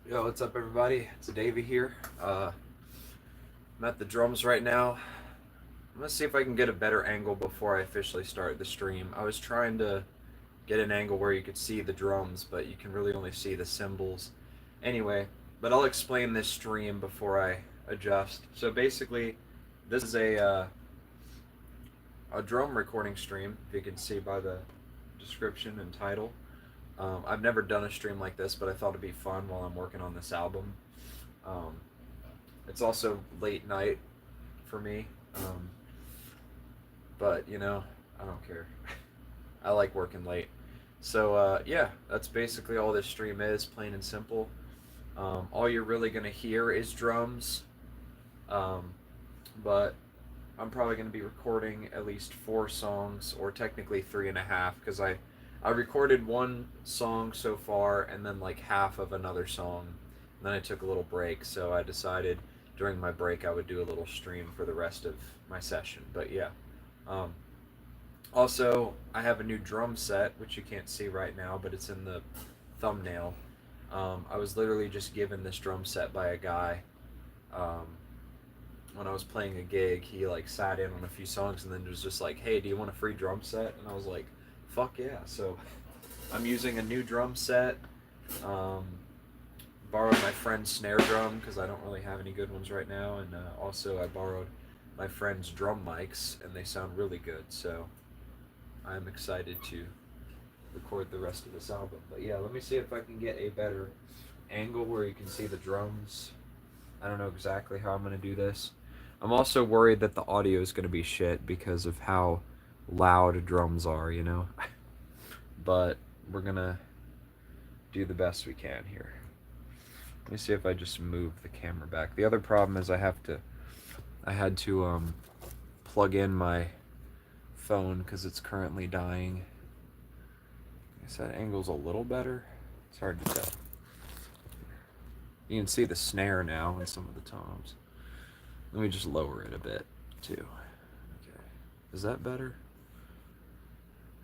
Yo, what's up, everybody? It's Davey here. I'm at the drums right now. I'm gonna see if I can get a better angle before I officially start the stream. I was trying to get an angle where you could see the drums, but you can really only see the cymbals. Anyway, but I'll explain this stream before I adjust. So basically, this is a drum recording stream. If you can see by the description and title. I've never done a stream like this, but I thought it'd be fun while I'm working on this album. Um, it's also late night for me, but I don't care. I like working late. So yeah, that's basically all this stream is, plain and simple. All you're really gonna hear is drums, um, but I'm probably gonna be recording at least 4 songs, or technically 3.5, because I recorded one song so far and then like half of another song. And then I took a little break, so I decided during my break I would do a little stream for the rest of my session. But yeah. Um, Also, I have a new drum set, which you can't see right now, but it's in the thumbnail. I was literally just given this drum set by a guy. Um, when I was playing a gig, he like sat in on a few songs and then was just like, "Hey, do you want a free drum set?" And I was like, "Fuck yeah!" So I'm using a new drum set. Um, Borrowed my friend's snare drum because I don't really have any good ones right now, and also I borrowed my friend's drum mics, and they sound really good. So I'm excited to record the rest of this album. But yeah, let me see if I can get a better angle where you can see the drums. I don't know exactly how I'm going to do this. I'm also worried that the audio is going to be shit because of how loud drums are. But we're going to do the best we can here. Let me see if I just move the camera back. The other problem is I had to plug in my phone because it's currently dying. I guess that angle's a little better. It's hard to tell. You can see the snare now and some of the toms. Let me just lower it a bit too. Okay. Is that better?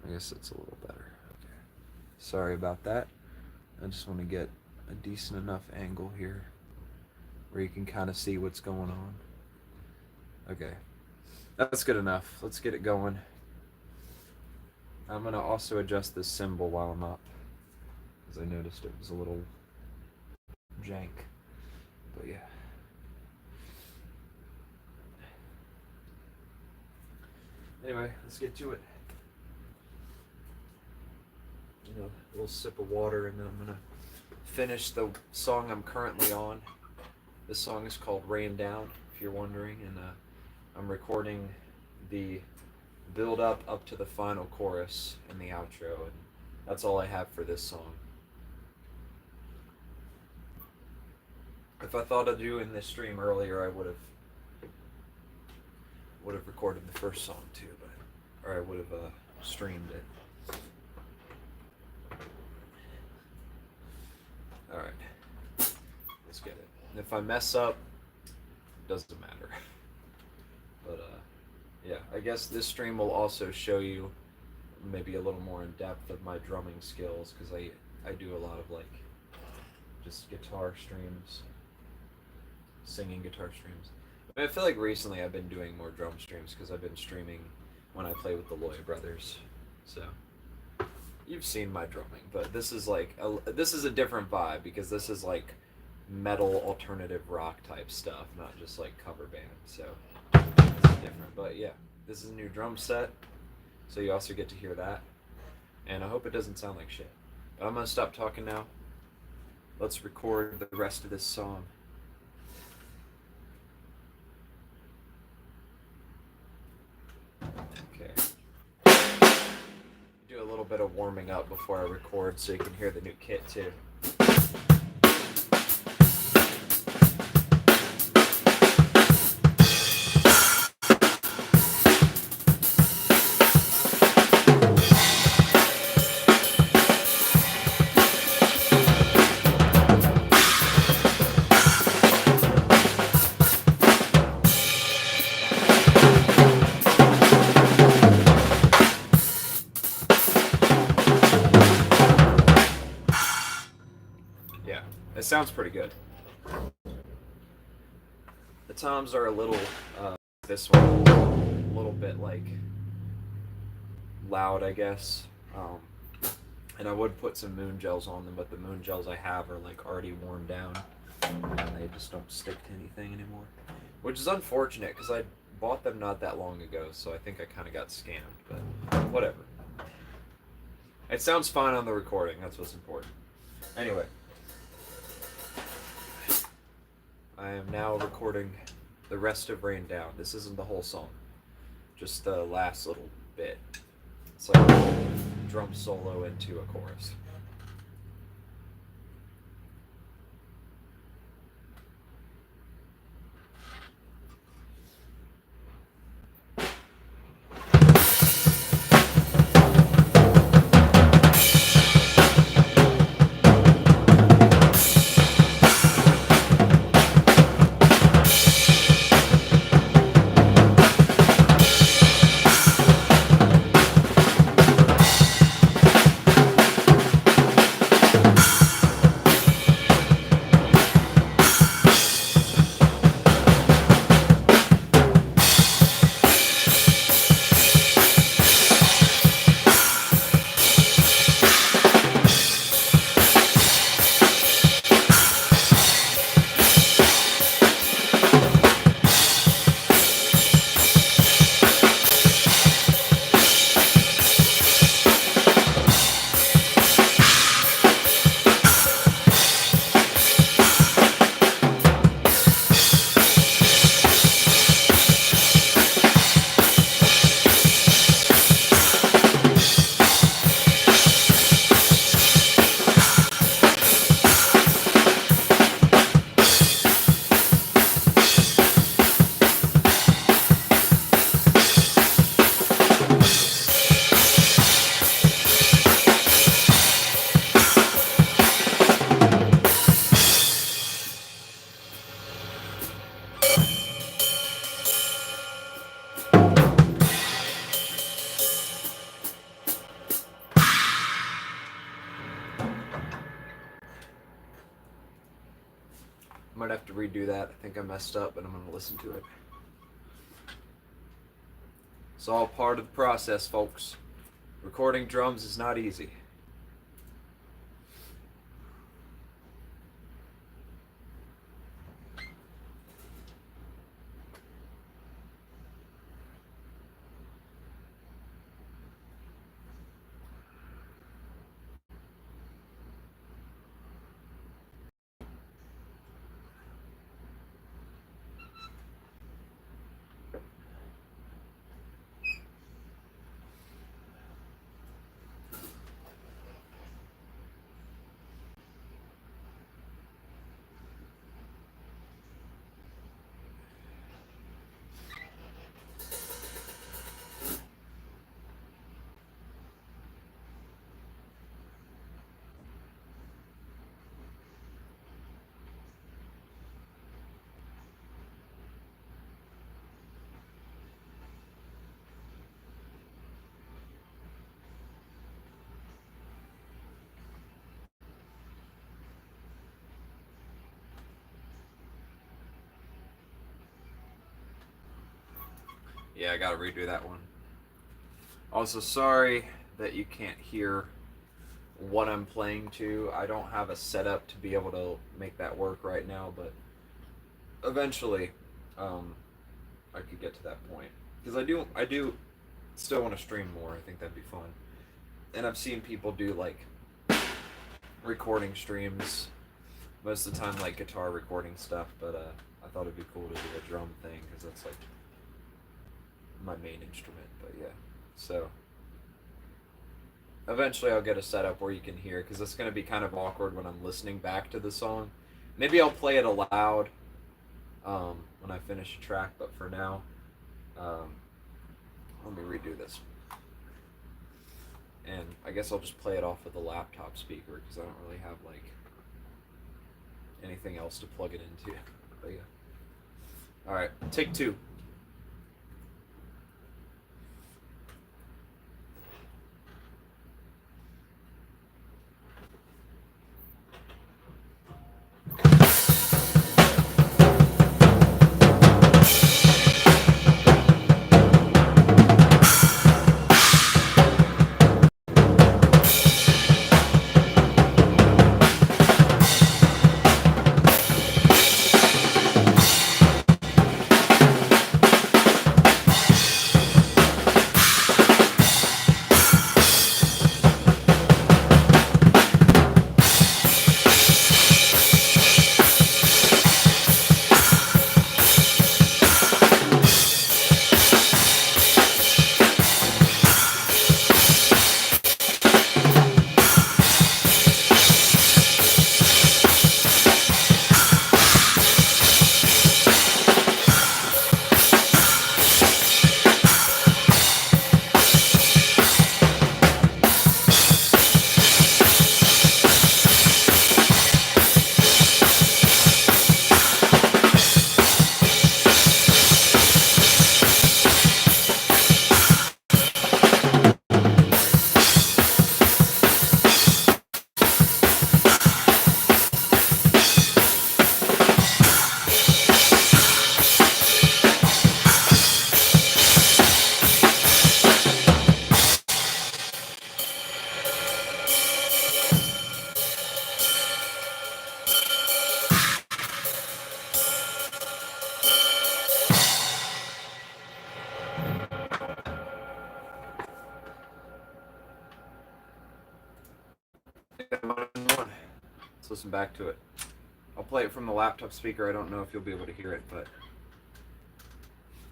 I guess it's a little better. Okay. Sorry about that. I just want to get a decent enough angle here where you can kind of see what's going on. Okay. That's good enough. Let's get it going. I'm going to also adjust this cymbal while I'm up, because I noticed it was a little jank. But yeah. Anyway, let's get to it. A little sip of water, and then I'm going to finish the song I'm currently on. This song is called Rain Down, if you're wondering, and I'm recording the build up to the final chorus and the outro, and that's all I have for this song. If I thought of doing this stream earlier, I would have recorded the first song too, or I would have streamed it. All right, let's get it. And if I mess up, it doesn't matter. But yeah, I guess this stream will also show you maybe a little more in depth of my drumming skills, because I do a lot of like just guitar streams, singing guitar streams. I feel like recently I've been doing more drum streams because I've been streaming when I play with the Loy brothers. So you've seen my drumming, but this is like this is a different vibe, because this is like metal alternative rock type stuff, not just like cover band. So it's different. But yeah, this is a new drum set, so you also get to hear that. And I hope it doesn't sound like shit. But I'm gonna stop talking now. Let's record the rest of this song. Okay. Do a little bit of warming up before I record so you can hear the new kit too. sounds pretty good. The toms are a little, this one, a little bit like loud, I guess. And I would put some moon gels on them, but the moon gels I have are like already worn down, and they just don't stick to anything anymore. Which is unfortunate because I bought them not that long ago, so I think I kind of got scammed, but whatever. It sounds fine on the recording, that's what's important. Anyway, I am now recording the rest of Rain Down. This isn't the whole song, just the last little bit. It's like a drum solo into a chorus. Might have to redo that. I think I messed up, but I'm going to listen to it. It's all part of the process, folks. Recording drums is not easy. Yeah, I gotta redo that one. Also, sorry that you can't hear what I'm playing to. I don't have a setup to be able to make that work right now, but eventually, I could get to that point. Because I do still want to stream more. I think that'd be fun. And I've seen people do like recording streams most of the time, like guitar recording stuff. But I thought it'd be cool to do a drum thing because that's like my main instrument. But yeah, so eventually I'll get a setup where you can hear, because it's going to be kind of awkward when I'm listening back to the song. Maybe I'll play it aloud when I finish a track, but for now, let me redo this. And I guess I'll just play it off with a laptop speaker because I don't really have like anything else to plug it into. But yeah. Alright, take two. listen back to it. I'll play it from the laptop speaker. I don't know if you'll be able to hear it, but...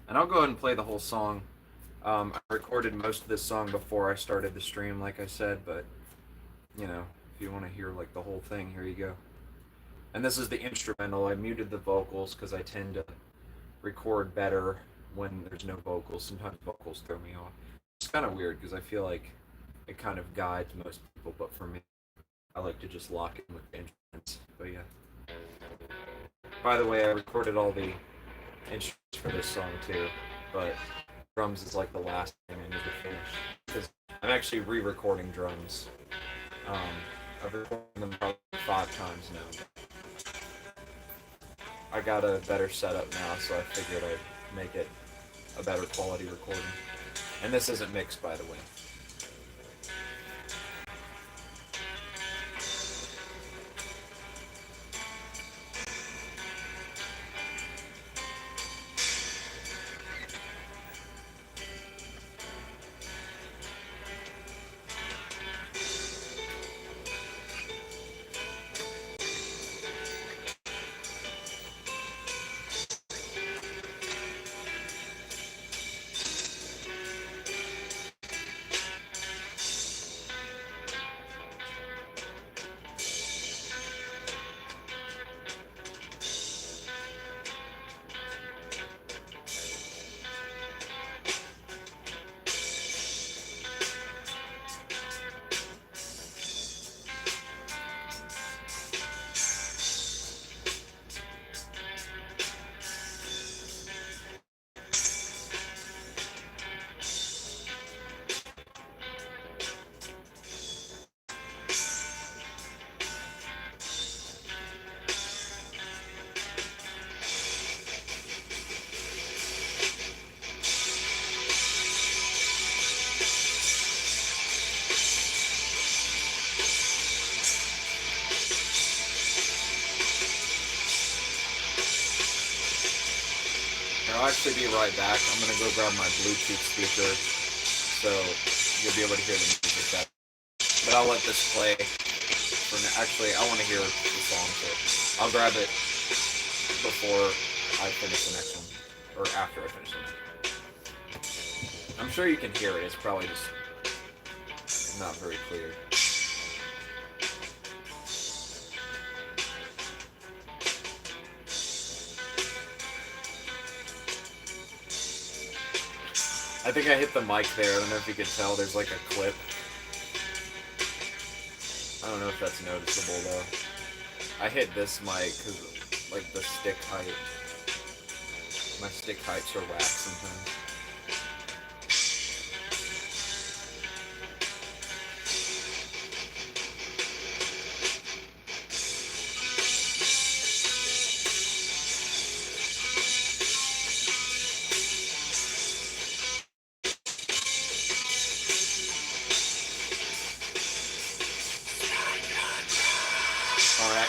And I'll go ahead and play the whole song. I recorded most of this song before I started the stream, like I said, but, you know, if you want to hear, like, the whole thing, here you go. And this is the instrumental. I muted the vocals because I tend to record better when there's no vocals. Sometimes vocals throw me off. It's kind of weird because I feel like it kind of guides most people, but for me, I like to just lock in with the instruments. But yeah. By the way, I recorded all the instruments for this song too, but drums is like the last thing I need to finish because I'm actually re-recording drums. I've recorded them probably 5 times now. I got a better setup now, so I figured I'd make it a better quality recording. And this isn't mixed, by the way. I'll actually be right back. I'm going to go grab my Bluetooth speaker so you'll be able to hear the music better. But I'll let this play. Actually, I want to hear the song, so I'll grab it before I finish the next one. Or after I finish the next one. I'm sure you can hear it. It's probably just not very clear. I think I hit the mic there. I don't know if you could tell. There's like a clip. I don't know if that's noticeable though. I hit this mic because like the stick height. My stick heights are whack sometimes.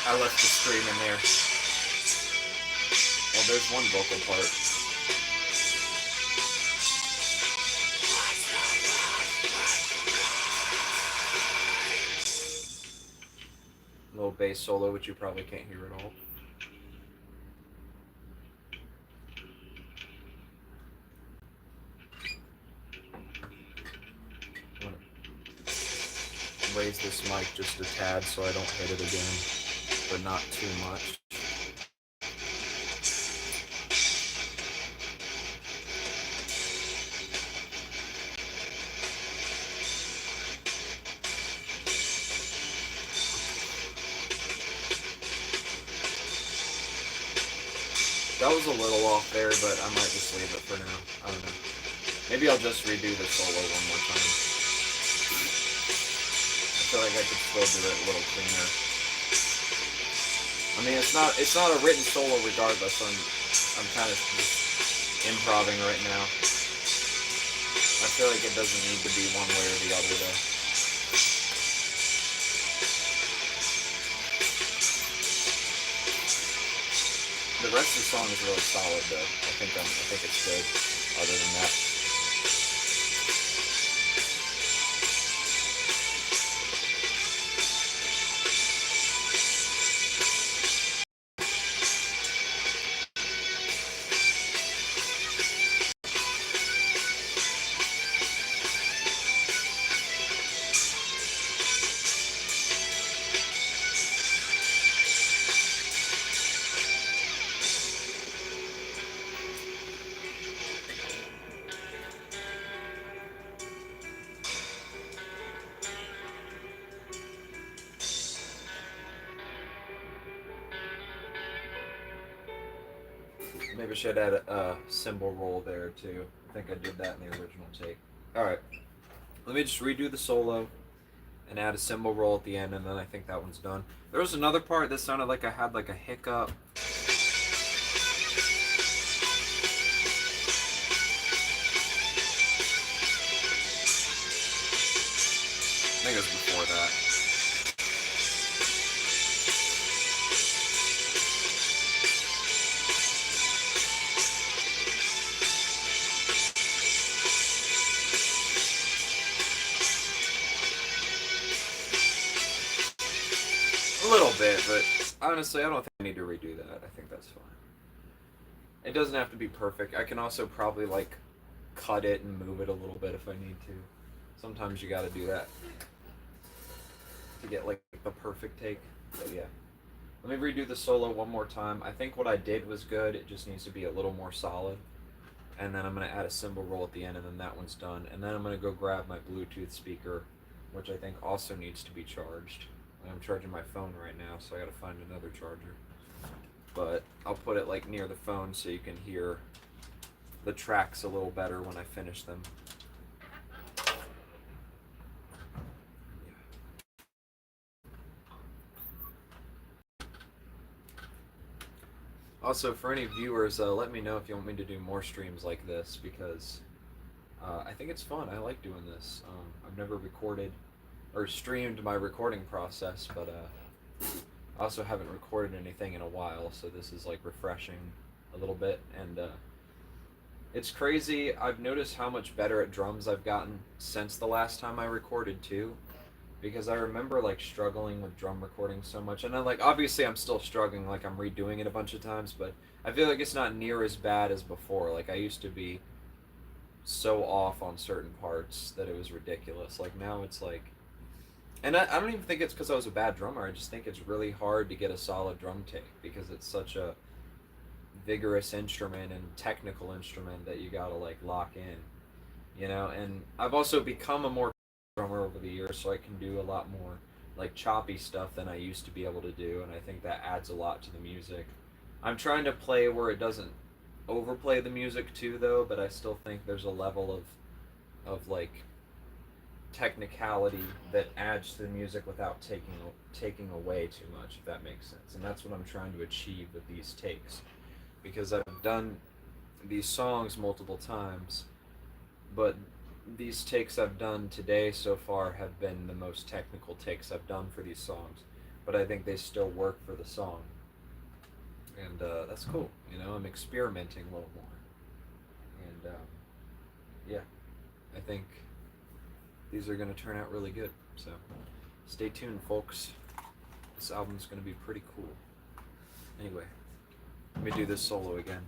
I left the scream in there. Well, there's one vocal part. A little bass solo, which you probably can't hear at all. Raise this mic just a tad so I don't hit it again, but not too much. That was a little off there, but I might just leave it for now. I don't know. Maybe I'll just redo the solo one more time. I feel like I could still do it a little cleaner. I mean, it's not a written solo regardless. I'm kind of just improvising right now. I feel like it doesn't need to be one way or the other though. The rest of the song is really solid though. I think it's good. Other than that. Maybe I should add a cymbal roll there too. I think I did that in the original take. Alright, let me just redo the solo and add a cymbal roll at the end, and then I think that one's done. There was another part that sounded like I had like a hiccup. I think it was before that. A little bit, but honestly, I don't think I need to redo that. I think that's fine. It doesn't have to be perfect. I can also probably like cut it and move it a little bit if I need to. Sometimes you gotta do that to get like the perfect take. But yeah. Let me redo the solo one more time. I think what I did was good. It just needs to be a little more solid. And then I'm going to add a cymbal roll at the end, and then that one's done. And then I'm going to go grab my Bluetooth speaker, which I think also needs to be charged. I'm charging my phone right now, so I got to find another charger. But I'll put it like near the phone so you can hear the tracks a little better when I finish them. Also, for any viewers, let me know if you want me to do more streams like this, because I think it's fun. I like doing this. I've never recorded or streamed my recording process, but I also haven't recorded anything in a while, so this is like refreshing a little bit. And it's crazy. I've noticed how much better at drums I've gotten since the last time I recorded too. Because I remember like struggling with drum recording so much, and then like obviously I'm still struggling, like I'm redoing it a bunch of times, but I feel like it's not near as bad as before. Like I used to be so off on certain parts that it was ridiculous. Like now it's like, and I don't even think it's because I was a bad drummer. I just think it's really hard to get a solid drum take because it's such a vigorous instrument and technical instrument that you gotta like lock in, you know. And I've also become a more drummer over the years, so I can do a lot more like choppy stuff than I used to be able to do, and I think that adds a lot to the music. I'm trying to play where it doesn't overplay the music too, though, but I still think there's a level of like technicality that adds to the music without taking away too much, if that makes sense. And that's what I'm trying to achieve with these takes, because I've done these songs multiple times, but these takes I've done today so far have been the most technical takes I've done for these songs, but I think they still work for the song, and that's cool. You know, I'm experimenting a little more, and yeah, I think these are going to turn out really good. So stay tuned, folks. This album's going to be pretty cool. Anyway, let me do this solo again.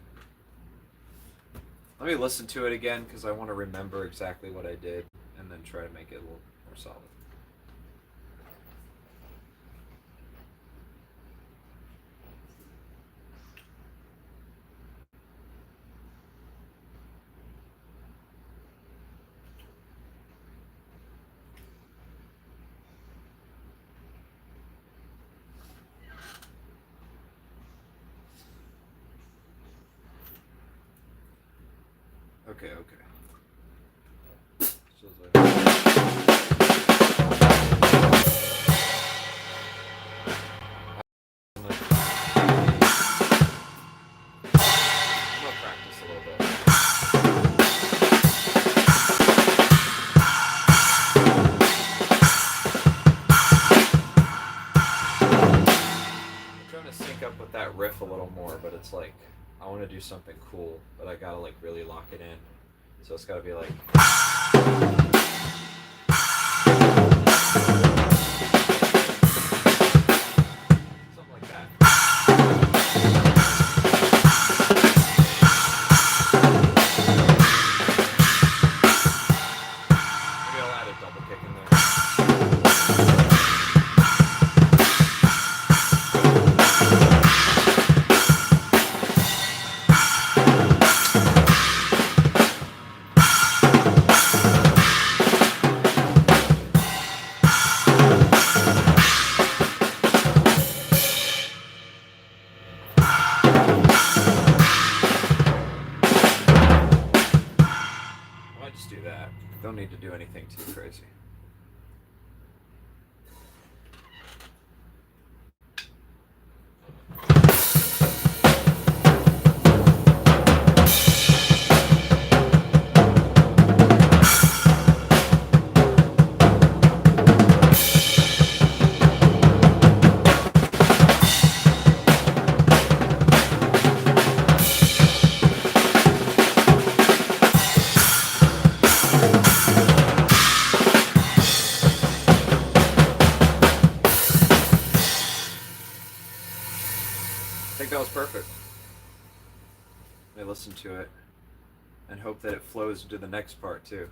Let me listen to it again because I want to remember exactly what I did and then try to make it a little more solid. Okay. So it's like... I'm gonna practice a little bit. I'm trying to sync up with that riff a little more, but it's like I want to do something cool, but I gotta like really lock it in. So it's gotta be like... something like that. Maybe I'll add a double kick in there. just do that. Don't need to do anything too crazy. I think that was perfect. Let me listen to it and hope that it flows into the next part too.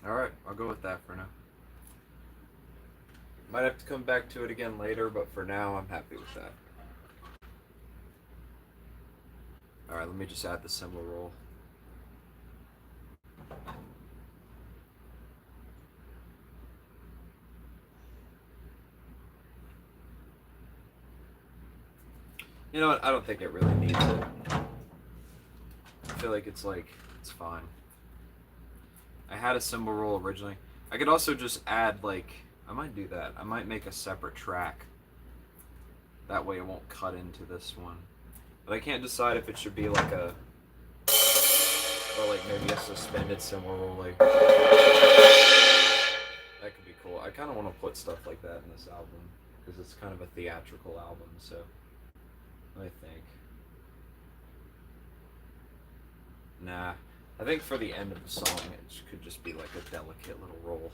Alright, I'll go with that for now. Might have to come back to it again later, but for now I'm happy with that. Alright, let me just add the cymbal roll. You know what? I don't think it really needs it. I feel like it's fine. I had a cymbal roll originally. I could also just add I might do that. I might make a separate track. That way it won't cut into this one. But I can't decide if it should be like a, or like maybe a suspended cymbal roll. That could be cool. I kind of want to put stuff like that in this album because it's kind of a theatrical album. So let me think. Nah, I think for the end of the song it could just be like a delicate little roll.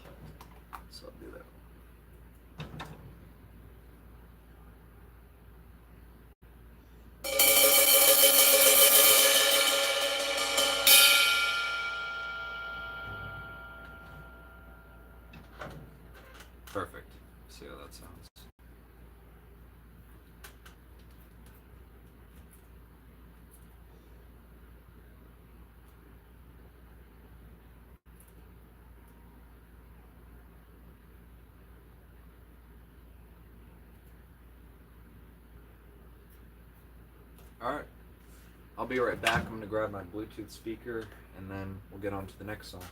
So I'll do that. Perfect. See how that sounds. Alright. I'll be right back. I'm going to grab my Bluetooth speaker and then we'll get on to the next song.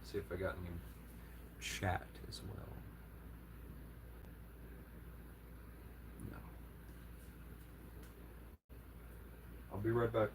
See if I got any chat as well. No. I'll be right back.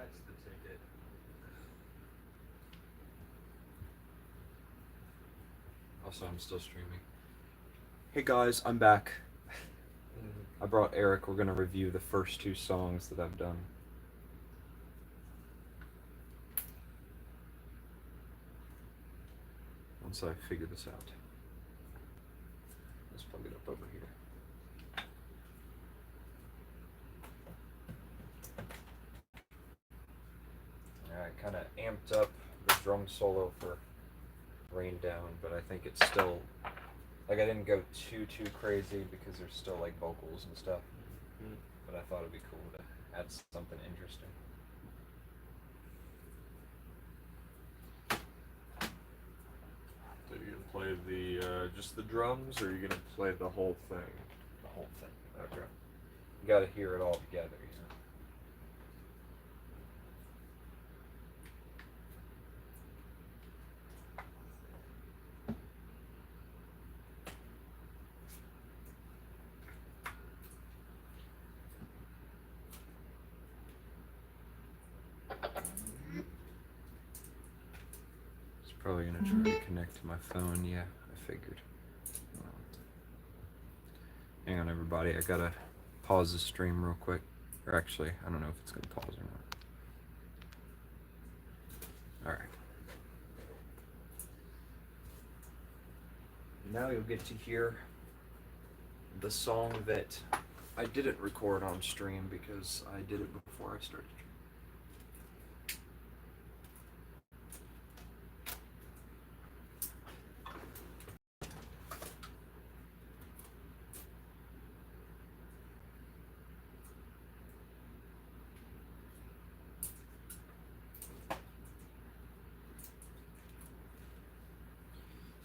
That's the ticket. Also, I'm still streaming. Hey guys, I'm back. I brought Eric. We're gonna review the first 2 songs that I've done. Once I figure this out. Let's plug it up over here. I kind of amped up the drum solo for Rain Down, but I think it's still, like, I didn't go too crazy because there's still like vocals and stuff. But I thought it'd be cool to add something interesting. So you're gonna play the just the drums, or are you gonna play the whole thing? The whole thing. Okay. You gotta hear it all together, you know. It's probably gonna try to connect to my phone. Yeah, I figured. Hang on, everybody. I gotta pause the stream real quick. Or actually, I don't know if it's gonna pause or not. Alright. Now you'll get to hear the song that I didn't record on stream because I did it before I started.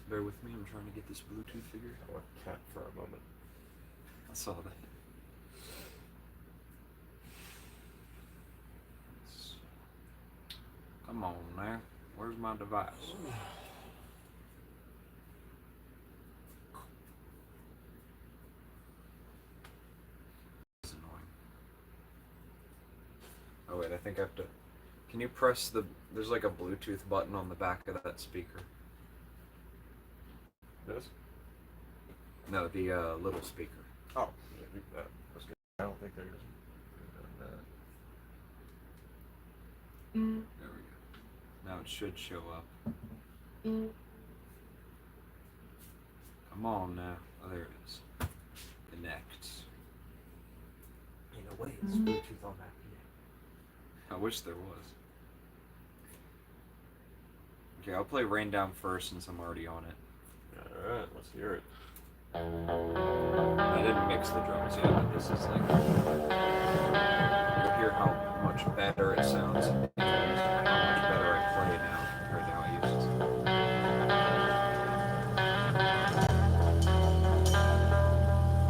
Bear with me, I'm trying to get this Bluetooth figured. I went cat for a moment. I saw that. Come on now. Where's my device? It's annoying. Oh wait, I think I have to... Can you press the... There's like a Bluetooth button on the back of that speaker. This? No, the little speaker. Oh, yeah, that's good. I don't think there's that. There we go. Now it should show up. Come on now. Oh, there it is. Connect. You know what is Bluetooth on that yet? I wish there was. Okay, I'll play Rain Down first since I'm already on it. Alright, let's hear it. I didn't mix the drums yet, but this is like... You'll hear how much better it sounds. How much better I play now compared to how I used to.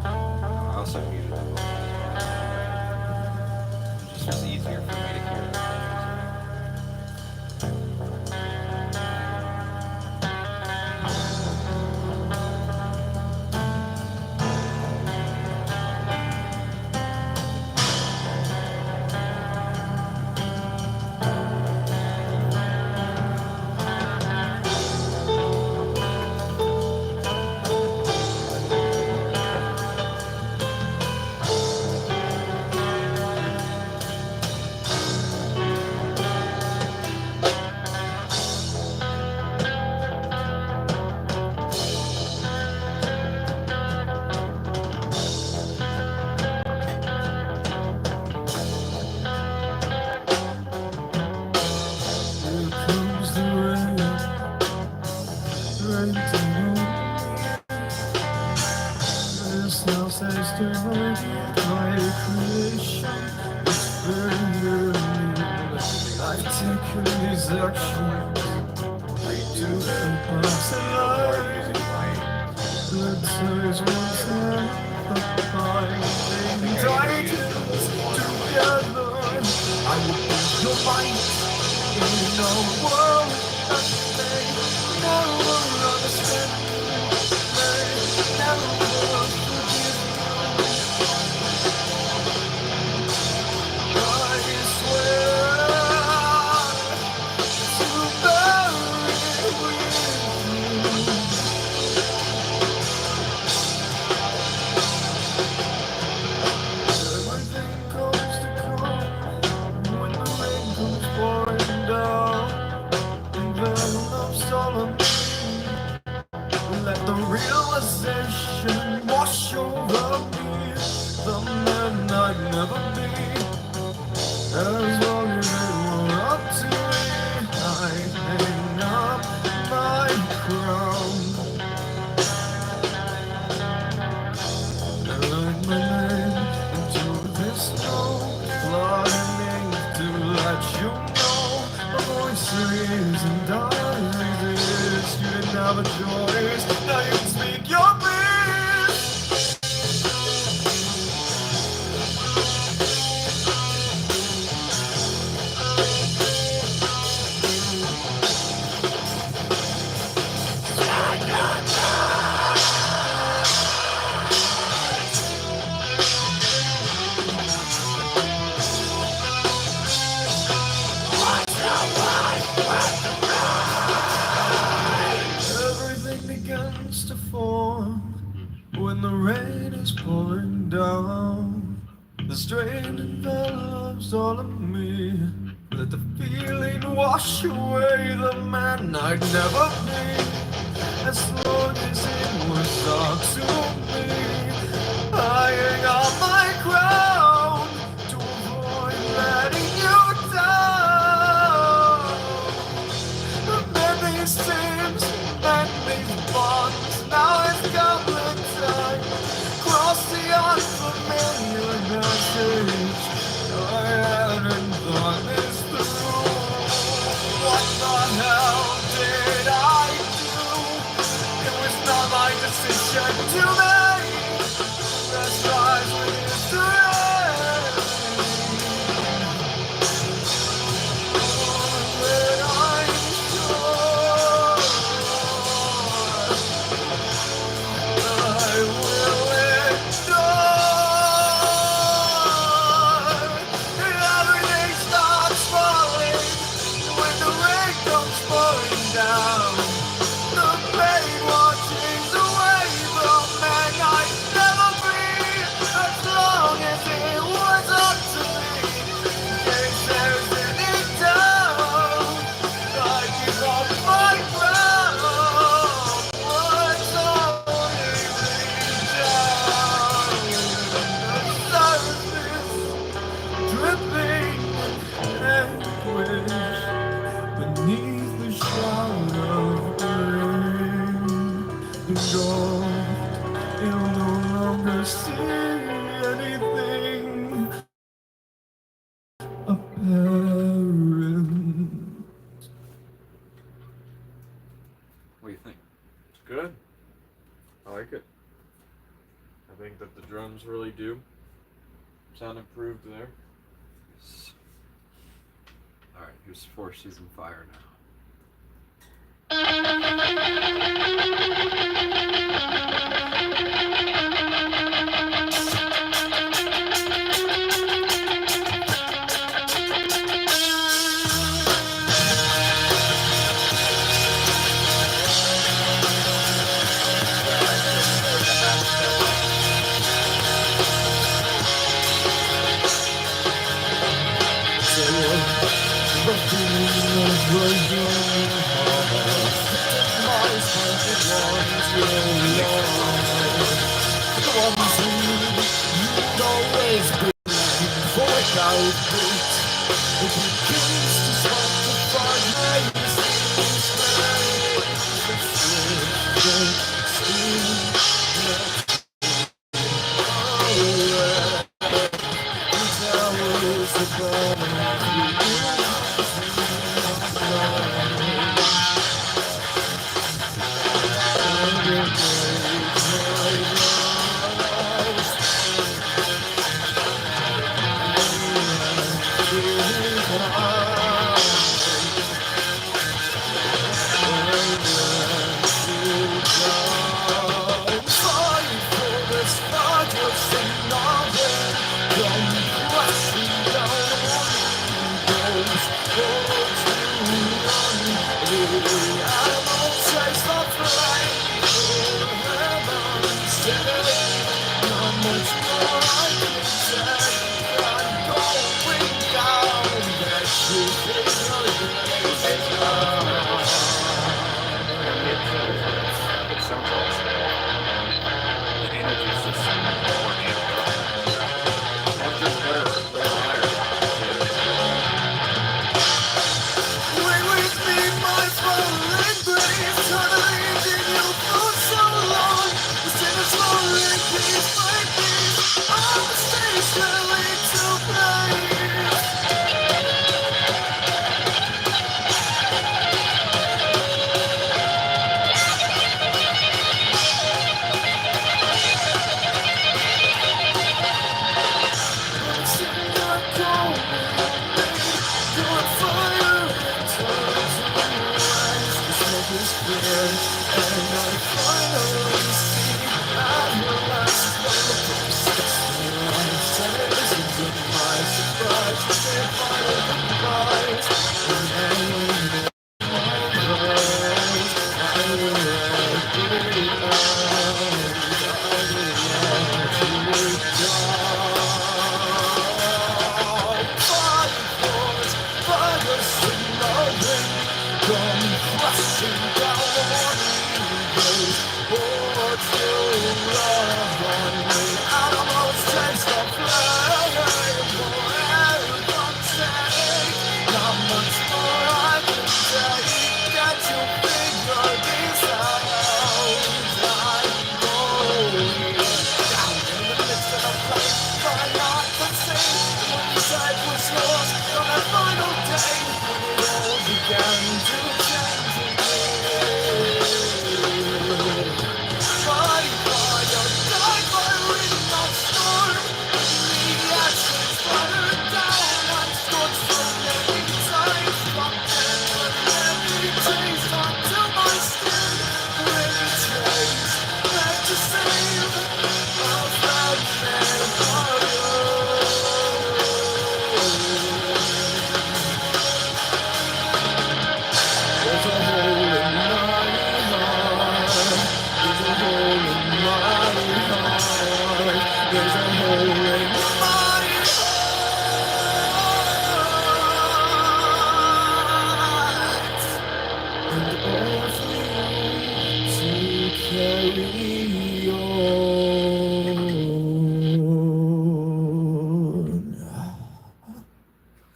I also muted the vocals. It just was easier for me to hear the songs. was all of me. Let the feeling wash away the man I'd never be. As long as it was up to me, lying on my crown to avoid letting you down. Amend these sins, mend these bonds. Now it's goblet time. Cross the unfamiliar message. I hadn't thought this through. What the hell did I do? It was not my decision to make. Rest lies with history. But I'm sure I will endure. Everything starts falling when the rain comes pouring down. The pain washes away the man I'd never be. As long as it was up to me, in case there's any doubt, I give up my ground. What's holding me down? The surface dripping anguish beneath the shroud of rain. Engulfed, you'll no longer see anything apparent. What do you think? It's good. I like it. I think that the drums really do sound improved there. Alright, here's Four Season Fire now. The feeling of breaking heart. My perfect ones will love. The ones who you'd always be for without hate. The begins to sanctify my mistakes.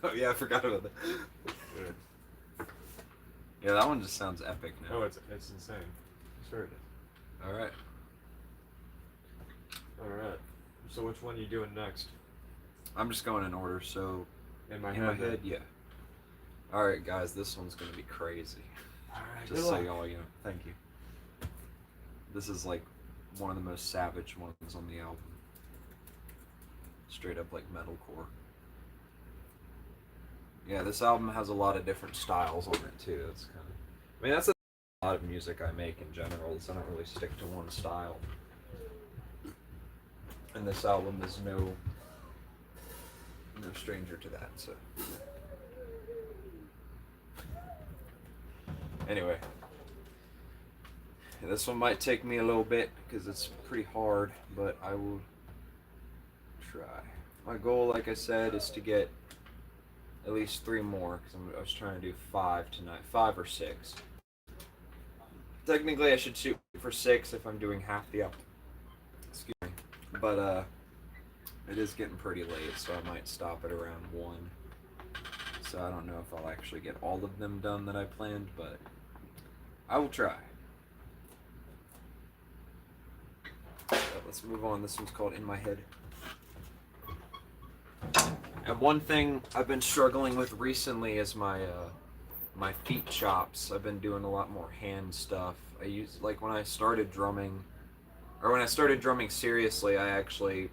Oh yeah, I forgot about that. Yeah. Yeah, that one just sounds epic now. Oh, it's insane. Sure it is. All right. All right. So which one are you doing next? I'm just going in order. So In my in head. my head, yeah. All right, guys, this one's gonna be crazy. All right. Just so y'all, you know. Thank you. This is like one of the most savage ones on the album. Straight up like metalcore. Yeah, this album has a lot of different styles on it too. It's kind of, I mean, that's a lot of music I make in general. Is I don't really stick to one style. And this album is no stranger to that. So anyway, this one might take me a little bit because it's pretty hard, but I will try. My goal, like I said, is to get at least 3 more because I was trying to do 5 tonight, 5 or 6. Technically, I should shoot for 6 if I'm doing half the album. Excuse me, but it is getting pretty late, so I might stop at around 1. So I don't know if I'll actually get all of them done that I planned, but I will try. But let's move on. This one's called In My Head. And one thing I've been struggling with recently is my feet chops. I've been doing a lot more hand stuff. I use, like, when I started drumming, or when I started drumming seriously, I actually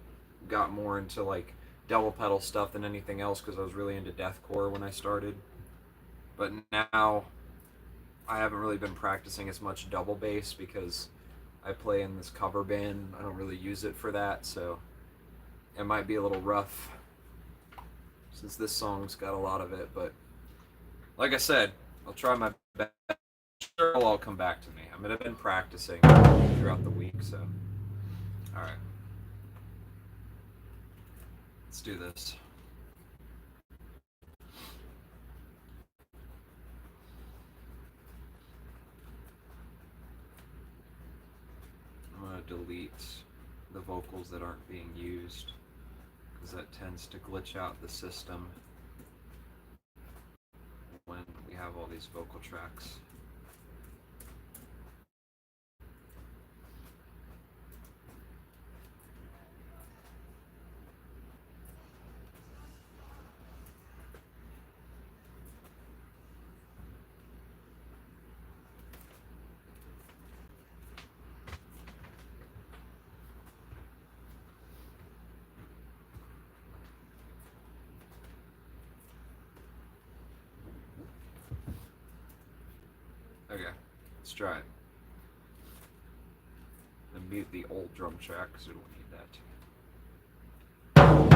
got more into like double pedal stuff than anything else because I was really into deathcore when I started. But now I haven't really been practicing as much double bass because I play in this cover band. I don't really use it for that, so it might be a little rough since this song's got a lot of it. But like I said, I'll try my best. Sure, it'll all come back to me. I mean, I've been practicing throughout the week, so all right. Let's do this. I'm going to delete the vocals that aren't being used because that tends to glitch out the system when we have all these vocal tracks. Okay, let's try it. And mute the old drum track because we don't need that. I'm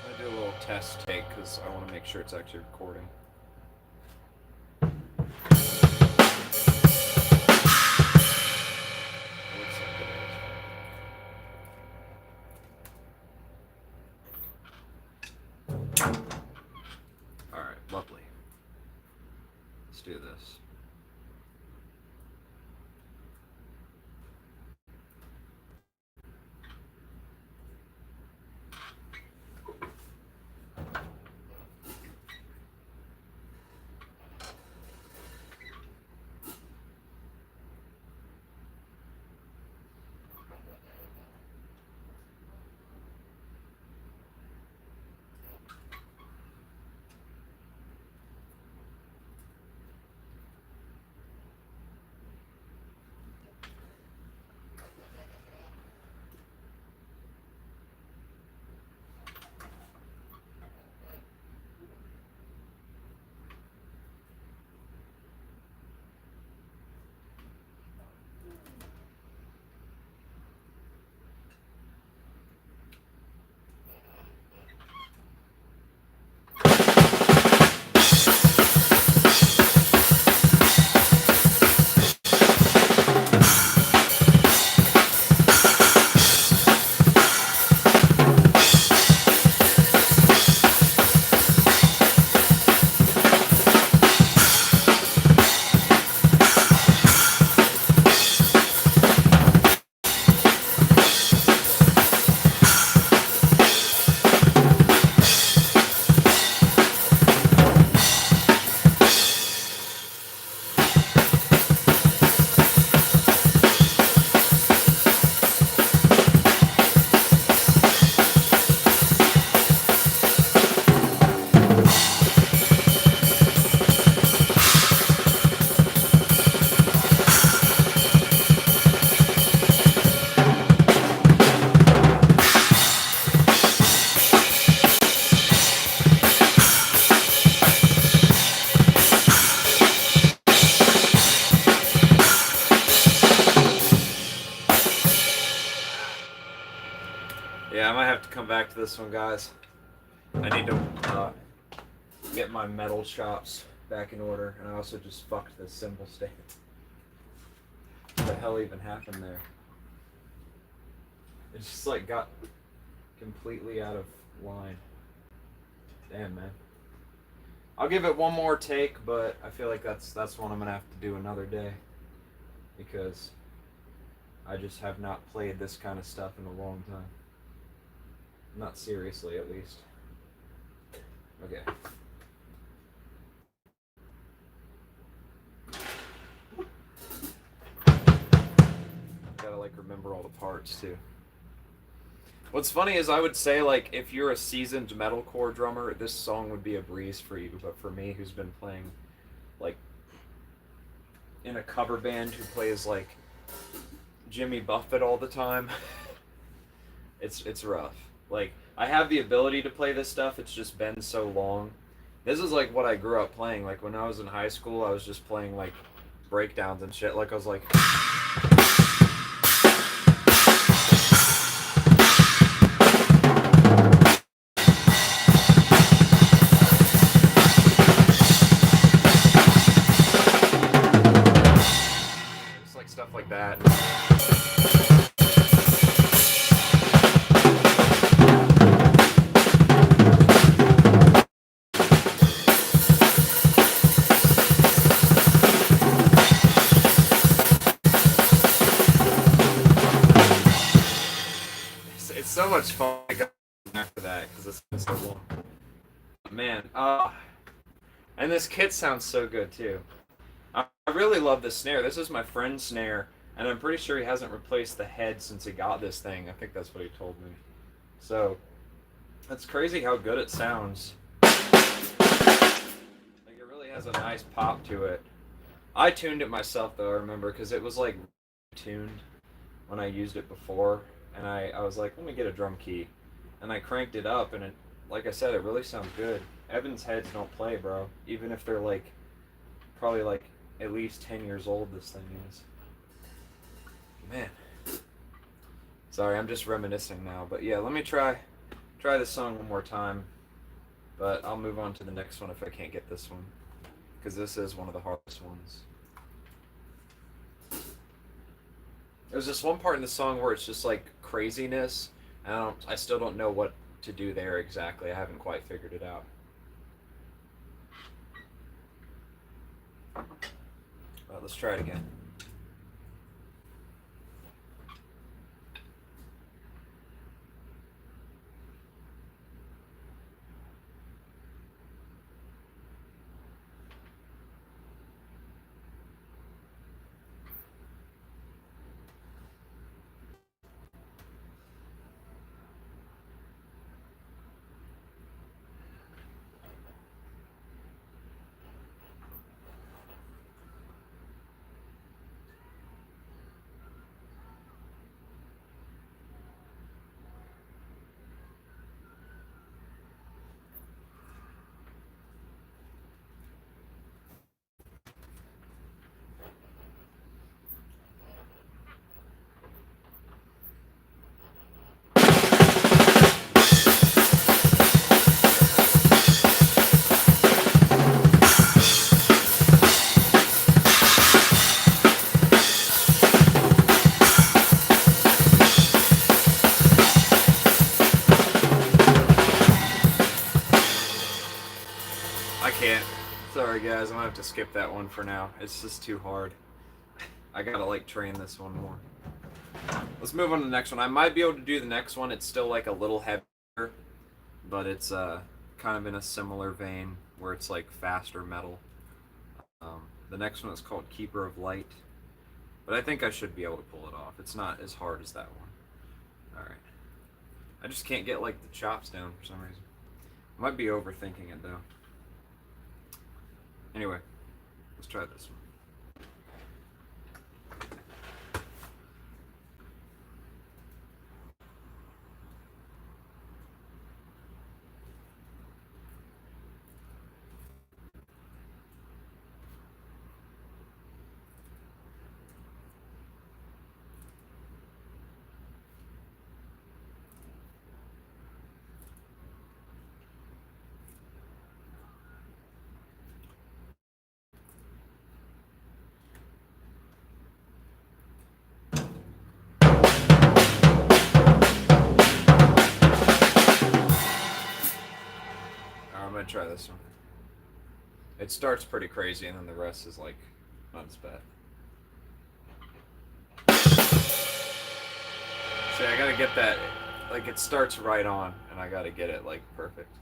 going to do a little test take because I want to make sure it's actually recording. Alright, lovely. Let's do this. to come back to this one, guys. I need to get my metal chops back in order, and I also just fucked this cymbal stand. What the hell even happened there? It just like got completely out of line. Damn, man. I'll give it one more take, but I feel like that's one I'm gonna have to do another day, because I just have not played this kind of stuff in a long time. Not seriously, at least. Okay. Gotta like remember all the parts too. What's funny is I would say, like, if you're a seasoned metalcore drummer, this song would be a breeze for you. But for me, who's been playing, like, in a cover band who plays, like, Jimmy Buffett all the time, it's rough. Like, I have the ability to play this stuff, it's just been so long. This is, like, what I grew up playing. Like, when I was in high school, I was just playing, like, breakdowns and shit. Like, I was like... stuff like that. It's so much fun after that because it's been so long. Man, and this kit sounds so good too. I really love this snare. This is my friend's snare, and I'm pretty sure he hasn't replaced the head since he got this thing. I think that's what he told me. So, it's crazy how good it sounds. Like, it really has a nice pop to it. I tuned it myself, though, I remember, because it was, like, tuned when I used it before, and I was like, let me get a drum key. And I cranked it up, and it, like I said, it really sounds good. Evan's heads don't play, bro. Even if they're, like, probably, like, at least 10 years old this thing is. Man. Sorry, I'm just reminiscing now. But yeah, let me try this song one more time. But I'll move on to the next one if I can't get this one. Because this is one of the hardest ones. There's this one part in the song where it's just like craziness. And I still don't know what to do there exactly. I haven't quite figured it out. Let's try it again. I can't. Sorry guys, I'm gonna have to skip that one for now. It's just too hard. I gotta like train this one more. Let's move on to the next one. I might be able to do the next one. It's still like a little heavier, but it's kind of in a similar vein where it's like faster metal. The next one is called Keeper of Light, but I think I should be able to pull it off. It's not as hard as that one. Alright. I just can't get like the chops down for some reason. I might be overthinking it though. Anyway, let's try this one. try this one. It starts pretty crazy, and then the rest is like not as bad. See, I gotta get that. Like it starts right on, and I gotta get it like perfect.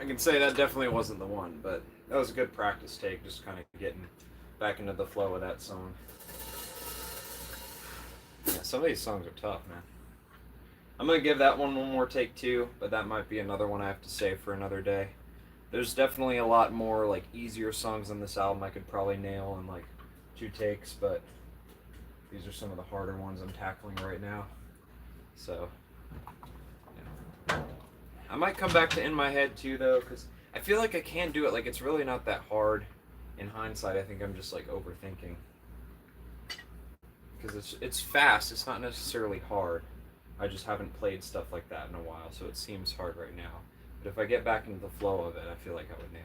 I can say that definitely wasn't the one, but that was a good practice take, just kind of getting back into the flow of that song. Yeah, some of these songs are tough, man. I'm gonna give that one more take too, but that might be another one I have to save for another day. There's definitely a lot more like easier songs on this album I could probably nail in like 2 takes, but these are some of the harder ones I'm tackling right now. So, yeah. I might come back to In My Head too, though, because I feel like I can do it. Like, it's really not that hard. In hindsight, I think I'm just, like, overthinking. Because it's fast. It's not necessarily hard. I just haven't played stuff like that in a while, so it seems hard right now. But if I get back into the flow of it, I feel like I would nail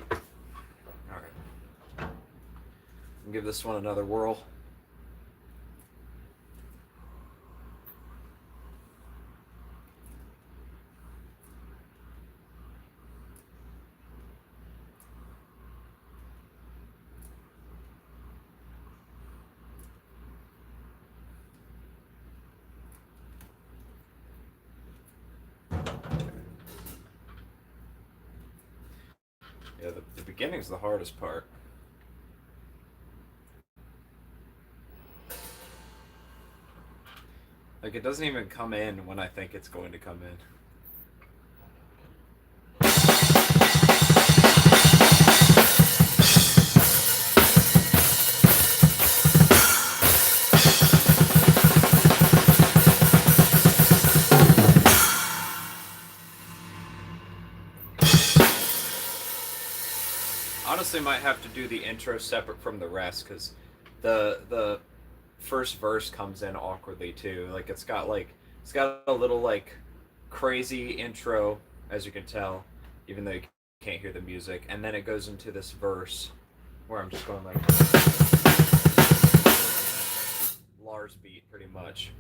it. Alright. Give this one another whirl. Yeah, the beginning's the hardest part. Like, it doesn't even come in when I think it's going to come in. Honestly, might have to do the intro separate from the rest, because the first verse comes in awkwardly too. Like, it's got a little like crazy intro, as you can tell, even though you can't hear the music, and then it goes into this verse where I'm just going like Lars beat pretty much,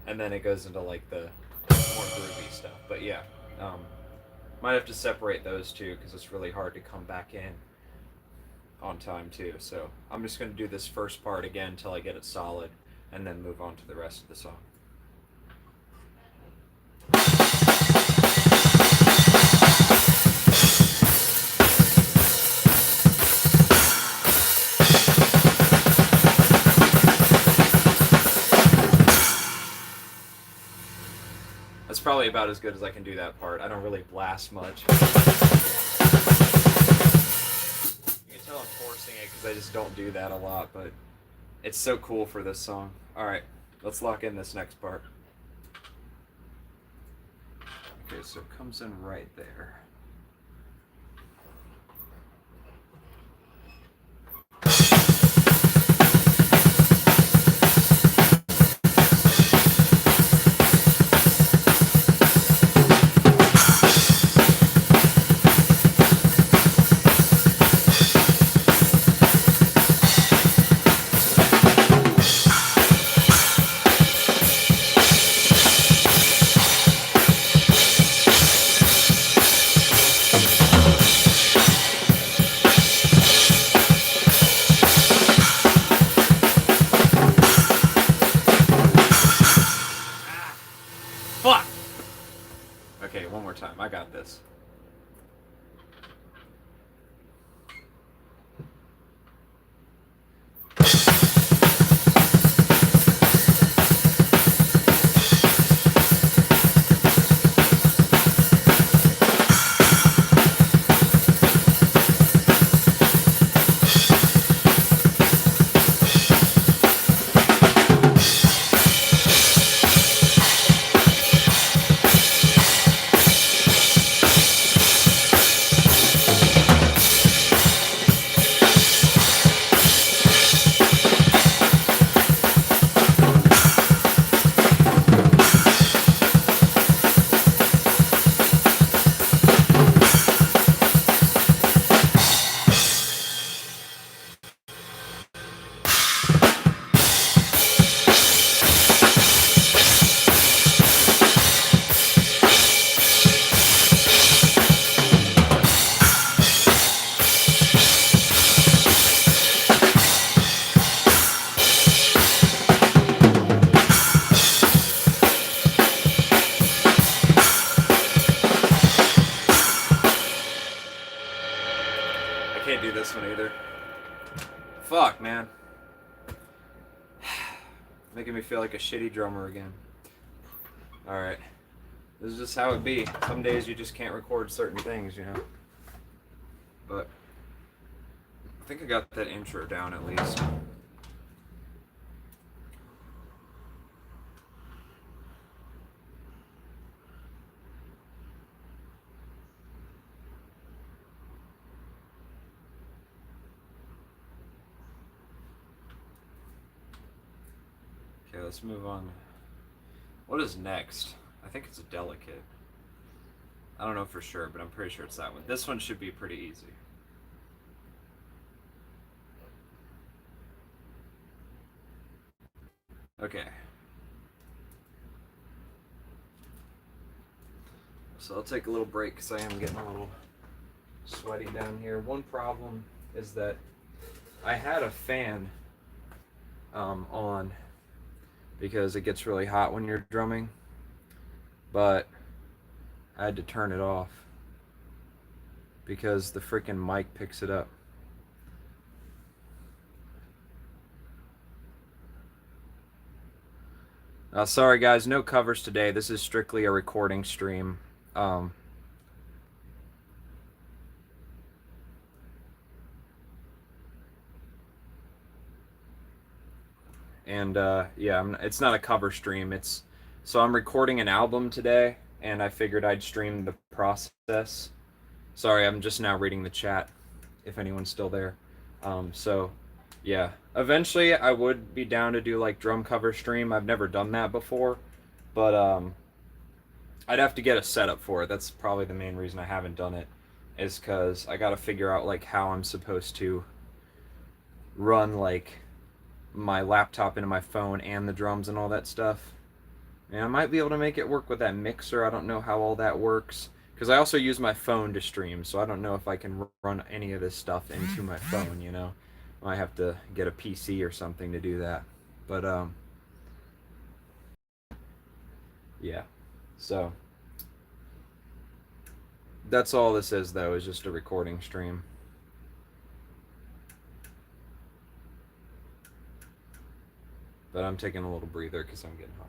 and then it goes into like the more groovy stuff. But yeah, um, might have to separate those two because it's really hard to come back in on time too. So I'm just going to do this first part again until I get it solid, and then move on to the rest of the song. That's probably about as good as I can do that part. I don't really blast much. You can tell I'm forcing it because I just don't do that a lot, but it's so cool for this song. Alright, let's lock in this next part. Okay, so it comes in right there. Fuck! Okay, one more time. I got this. I can't do this one either. Fuck, man. Making me feel like a shitty drummer again. Alright. This is just how it be. Some days you just can't record certain things, you know? But I think I got that intro down at least. Okay, let's move on. What is next? I think it's a delicate. I don't know for sure, but I'm pretty sure it's that one. This one should be pretty easy. Okay. So I'll take a little break because I am getting a little sweaty down here. One problem is that I had a fan on because it gets really hot when you're drumming, but I had to turn it off because the freaking mic picks it up. Sorry guys, no covers today. This is strictly a recording stream. Um, and yeah, it's not a cover stream. So I'm recording an album today, and I figured I'd stream the process. Sorry, I'm just now reading the chat. If anyone's still there, so yeah, eventually I would be down to do like drum cover stream. I've never done that before, but I'd have to get a setup for it. That's probably the main reason I haven't done it, is because I got to figure out like how I'm supposed to run like my laptop into my phone and the drums and all that stuff. And I might be able to make it work with that mixer. I don't know how all that works because I also use my phone to stream, so I don't know if I can run any of this stuff into my phone. I might have to get a PC or something to do that. But yeah. So that's all this is, though, is just a recording stream. But I'm taking a little breather because I'm getting hot.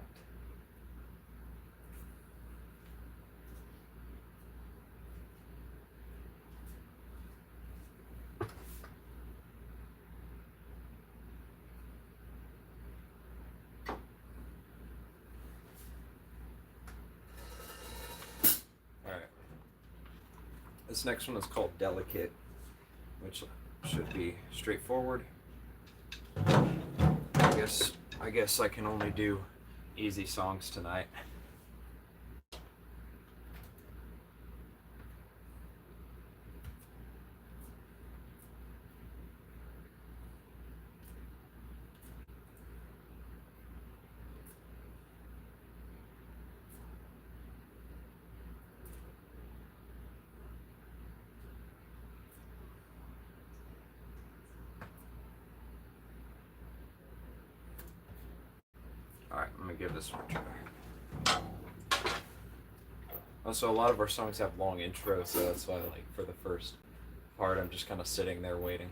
Alright. This next one is called Delicate, which should be straightforward. I guess I can only do easy songs tonight. Alright, I'm gonna give this one a try. Also, a lot of our songs have long intros, so that's why, like, for the first part, I'm just kind of sitting there waiting.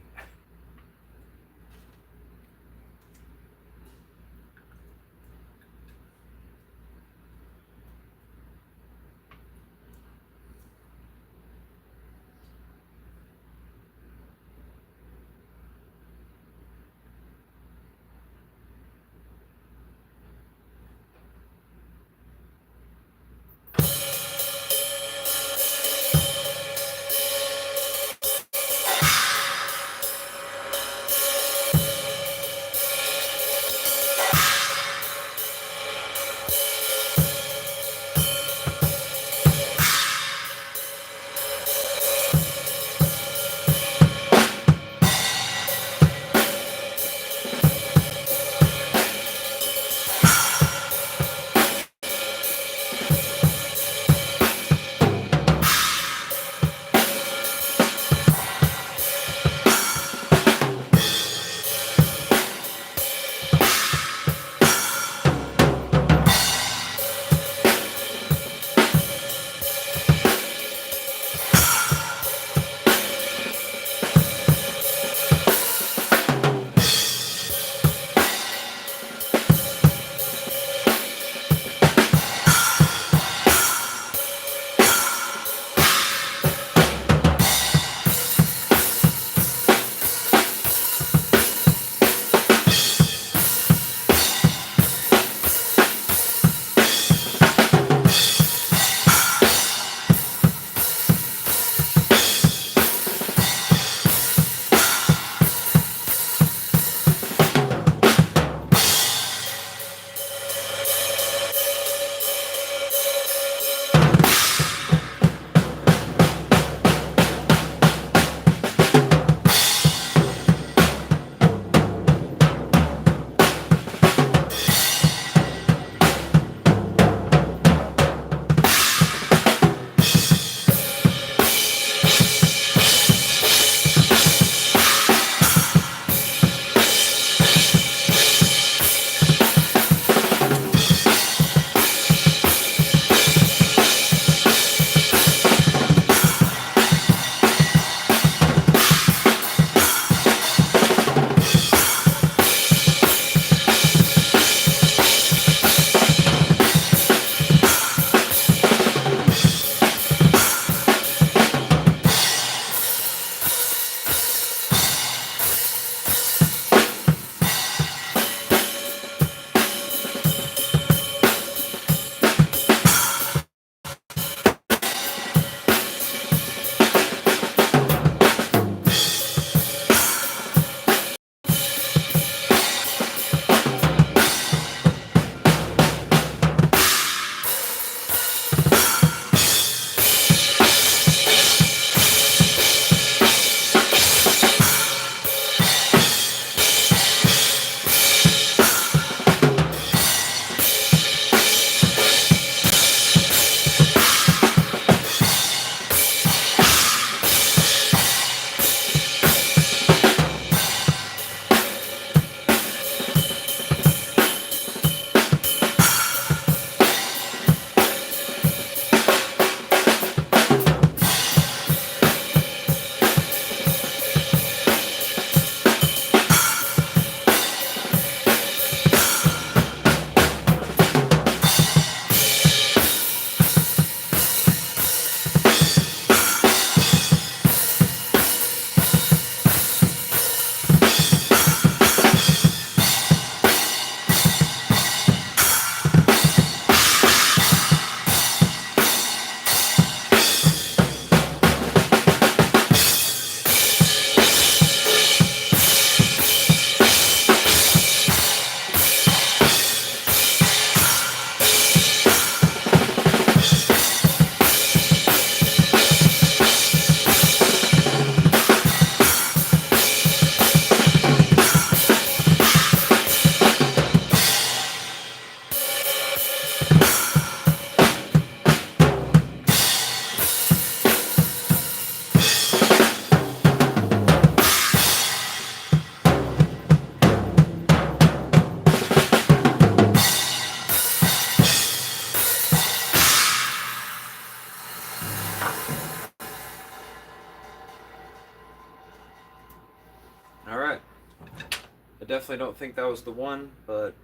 definitely don't think that was the one, but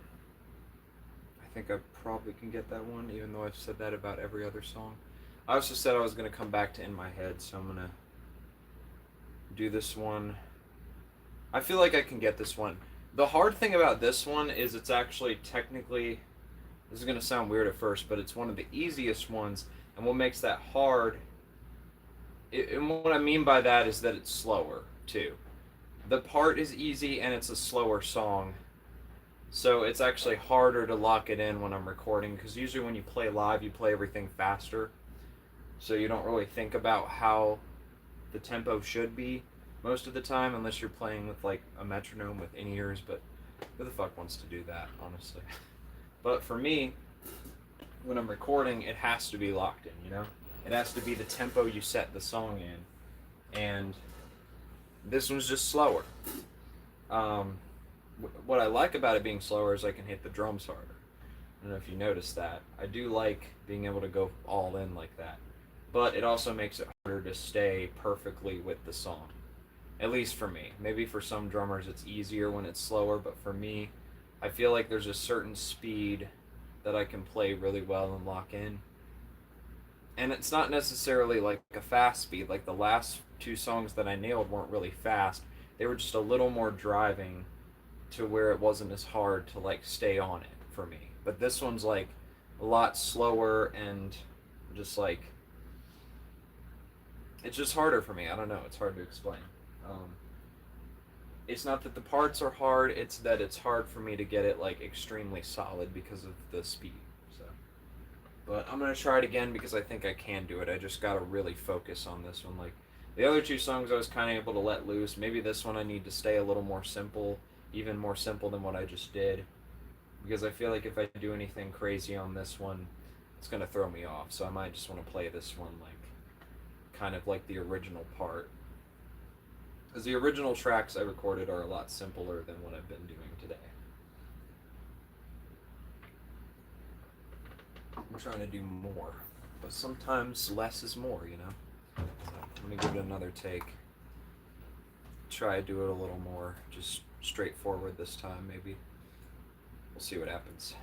I think I probably can get that one, even though I've said that about every other song. I also said I was going to come back to In My Head, so I'm going to do this one. I feel like I can get this one. The hard thing about this one is it's actually technically, this is going to sound weird at first, but it's one of the easiest ones, and what makes that hard, and what I mean by that is that it's slower, too. The part is easy, and it's a slower song, so it's actually harder to lock it in when I'm recording, because usually when you play live, you play everything faster, so you don't really think about how the tempo should be most of the time, unless you're playing with like a metronome with in-ears, but who the fuck wants to do that, honestly? But for me, when I'm recording, it has to be locked in, you know? It has to be the tempo you set the song in, and this one's just slower. What I like about it being slower is I can hit the drums harder. I don't know if you noticed that. I do like being able to go all in like that. But it also makes it harder to stay perfectly with the song. At least for me. Maybe for some drummers it's easier when it's slower, but for me, I feel like there's a certain speed that I can play really well and lock in. And it's not necessarily like a fast speed. Like the last two songs that I nailed weren't really fast. They were just a little more driving to where it wasn't as hard to like stay on it for me. But this one's like a lot slower and just like it's just harder for me. I don't know. It's hard to explain. Um, it's not that the parts are hard. It's that it's hard for me to get it like extremely solid because of the speed. So, but I'm gonna try it again because I think I can do it. I just gotta really focus on this one. Like the other two songs, I was kind of able to let loose. Maybe this one I need to stay a little more simple, even more simple than what I just did, because I feel like if I do anything crazy on this one, it's gonna throw me off. So I might just want to play this one like kind of like the original part. Because the original tracks I recorded are a lot simpler than what I've been doing today. I'm trying to do more, but sometimes less is more, you know? So let me give it another take. Try to do it a little more, just straightforward this time, maybe. We'll see what happens.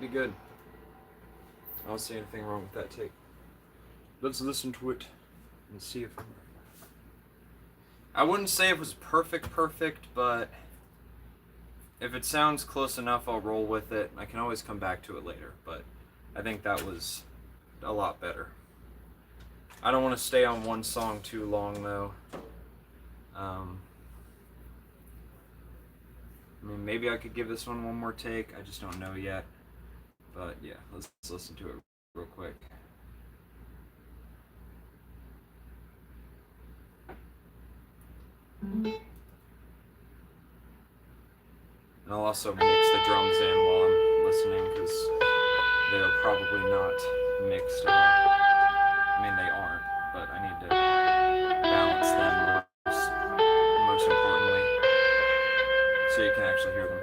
be good. I don't see anything wrong with that take. Let's listen to it and see if... I wouldn't say it was perfect, but if it sounds close enough, I'll roll with it. I can always come back to it later, but I think that was a lot better. I don't want to stay on one song too long, though. I mean, maybe I could give this one more take. I just don't know yet. But yeah, let's listen to it real quick. And I'll also mix the drums in while I'm listening, because they are probably not mixed at all. I mean, they aren't, but I need to balance them most importantly, so you can actually hear them.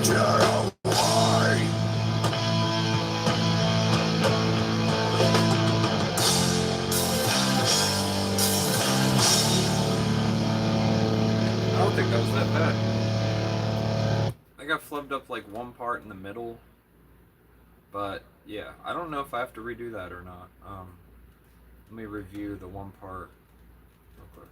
I don't think that was that bad. I got flubbed up like one part in the middle, but yeah, I don't know if I have to redo that or not. Let me review the one part real quick.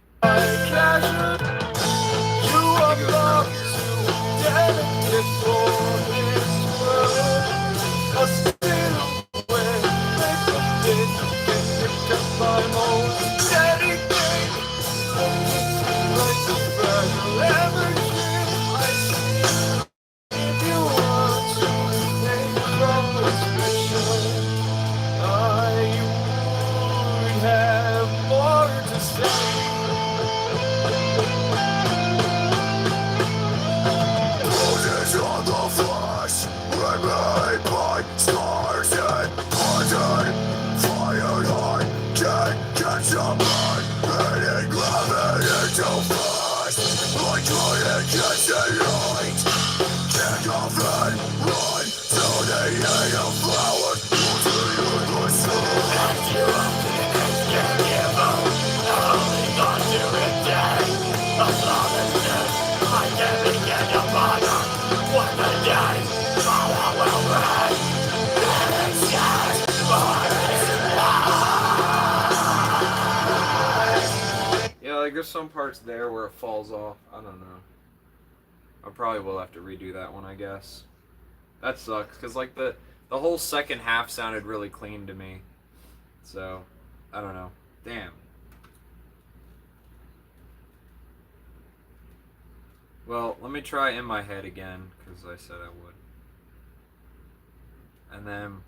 Yeah, like there's some parts there where it falls off. I don't know. I probably will have to redo that one, I guess. That sucks, because like the whole second half sounded really clean to me. So, I don't know. Damn. Well, let me try In My Head again, because I said I would. And then,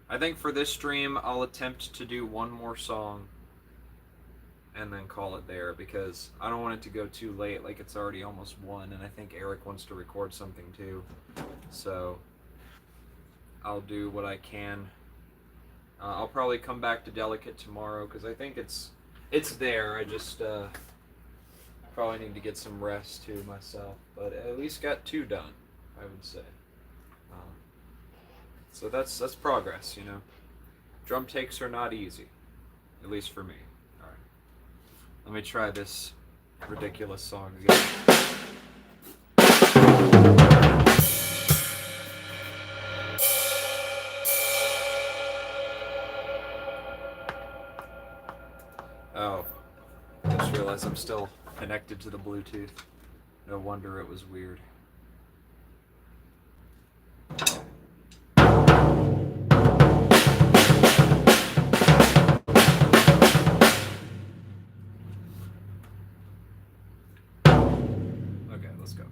I think for this stream, I'll attempt to do one more song and then call it there, because I don't want it to go too late, like it's already almost 1, and I think Eric wants to record something too. So, I'll do what I can. I'll probably come back to Delicate tomorrow, because I think it's there. I just probably need to get some rest too myself, but at least got 2 done, I would say. So that's progress, you know. Drum takes are not easy, at least for me. All right, let me try this ridiculous song again. Oh, I just realized I'm still connected to the Bluetooth. No wonder it was weird. Okay, let's go.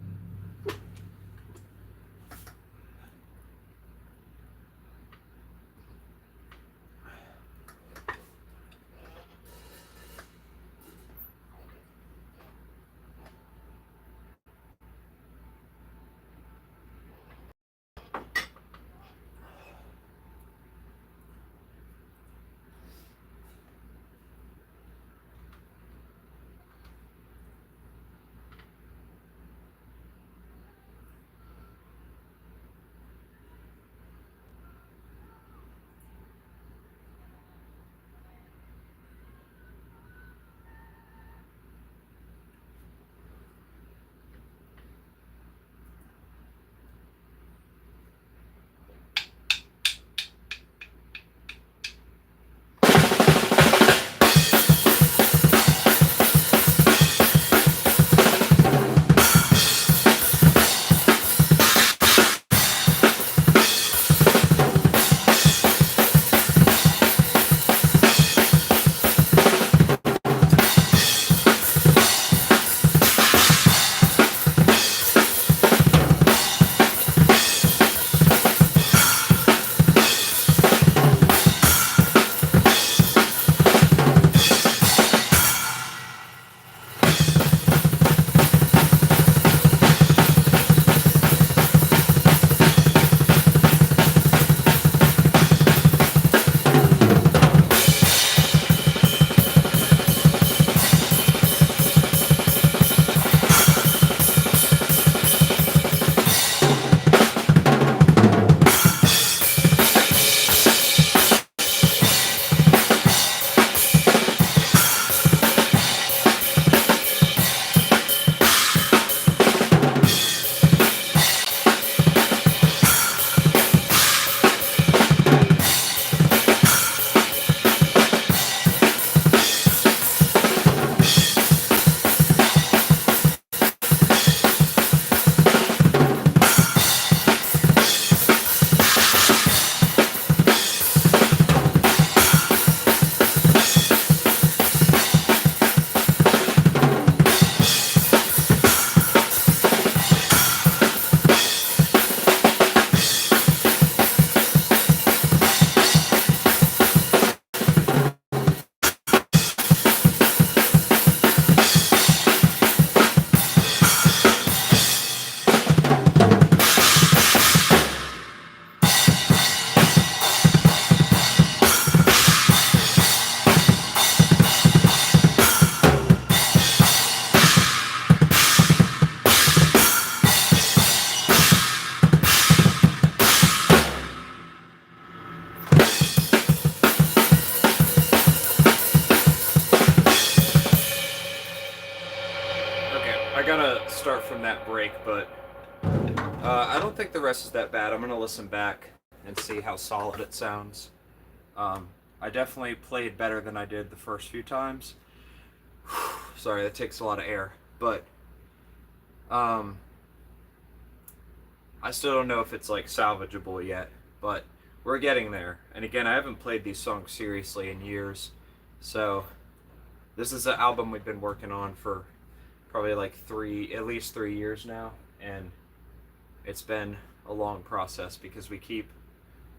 I gotta start from that break, but I don't think the rest is that bad. I'm gonna listen back and see how solid it sounds. Um, I definitely played better than I did the first few times. Sorry, that takes a lot of air, but um, I still don't know if it's like salvageable yet. But we're getting there. And again, I haven't played these songs seriously in years, so this is an album we've been working on for probably like at least 3 years now, and it's been a long process because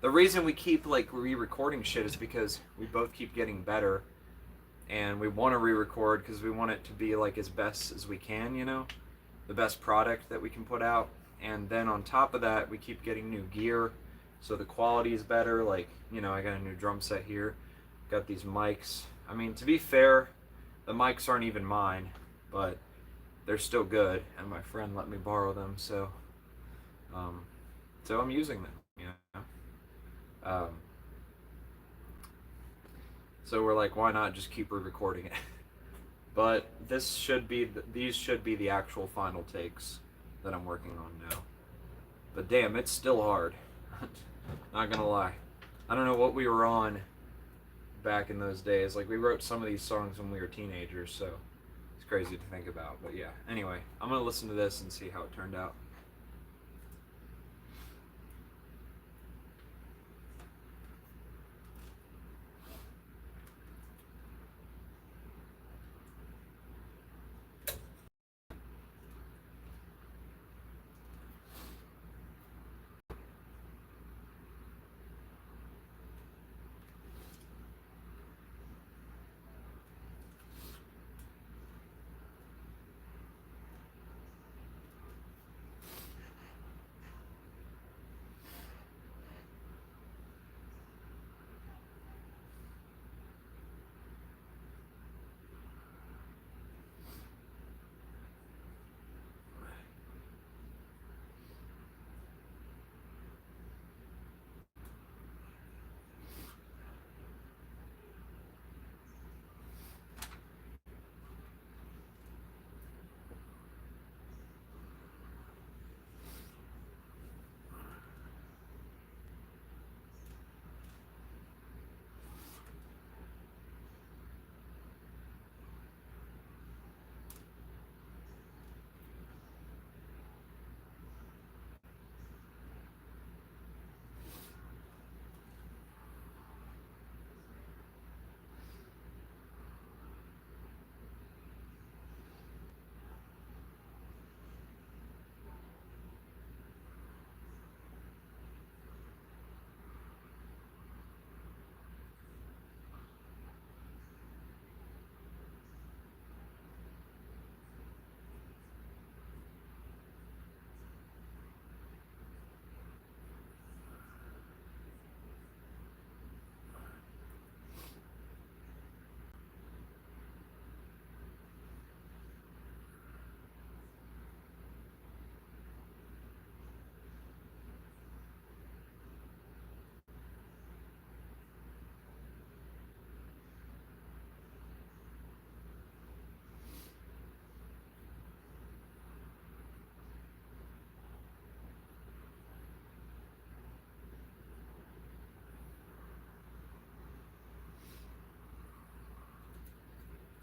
the reason we keep like re-recording shit is because we both keep getting better, and we want to re-record because we want it to be like as best as we can, the best product that we can put out. And then on top of that, we keep getting new gear, so the quality is better. Like, I got a new drum set here, got these mics. I mean, to be fair, the mics aren't even mine, but they're still good, and my friend let me borrow them, um, so I'm using them. Um, so we're like, why not just keep re-recording it? But these should be the actual final takes that I'm working on now. But damn, it's still hard. Not gonna lie. I don't know what we were on back in those days. Like, we wrote some of these songs when we were teenagers, so it's crazy to think about. But yeah, anyway, I'm gonna listen to this and see how it turned out.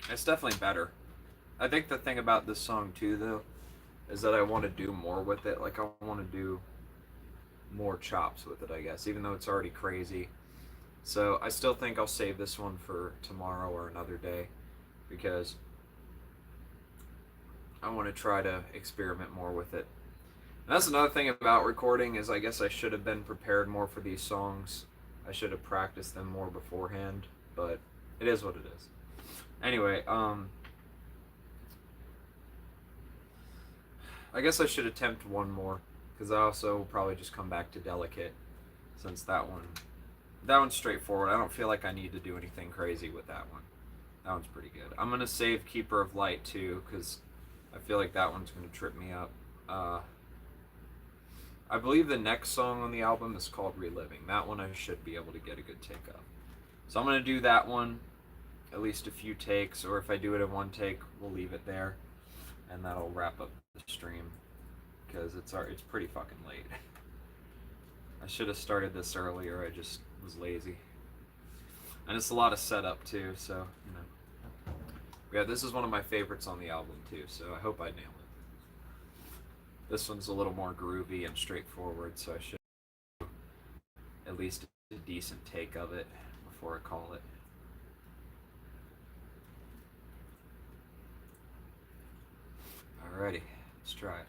It's definitely better. I think the thing about this song too, though, is that I want to do more with it. Like, I want to do more chops with it, I guess, even though it's already crazy. So I still think I'll save this one for tomorrow or another day, because I want to try to experiment more with it. And that's another thing about recording, is I guess I should have been prepared more for these songs. I should have practiced them more beforehand, but it is what it is. Anyway, I guess I should attempt one more, because I also will probably just come back to Delicate, since that one's straightforward. I don't feel like I need to do anything crazy with that one. That one's pretty good. I'm gonna save Keeper of Light too, because I feel like that one's gonna trip me up. I believe the next song on the album is called Reliving. That one I should be able to get a good take of. So I'm gonna do that one, at least a few takes, or if I do it in one take, we'll leave it there. and that'll wrap up the stream because it's pretty fucking late. I should have started this earlier. I just was lazy, and it's a lot of setup too. So you know, yeah, this is one of my favorites on the album too. So I hope I nail it. This one's a little more groovy and straightforward, so I should at least a decent take of it before I call it. Alrighty, let's try it.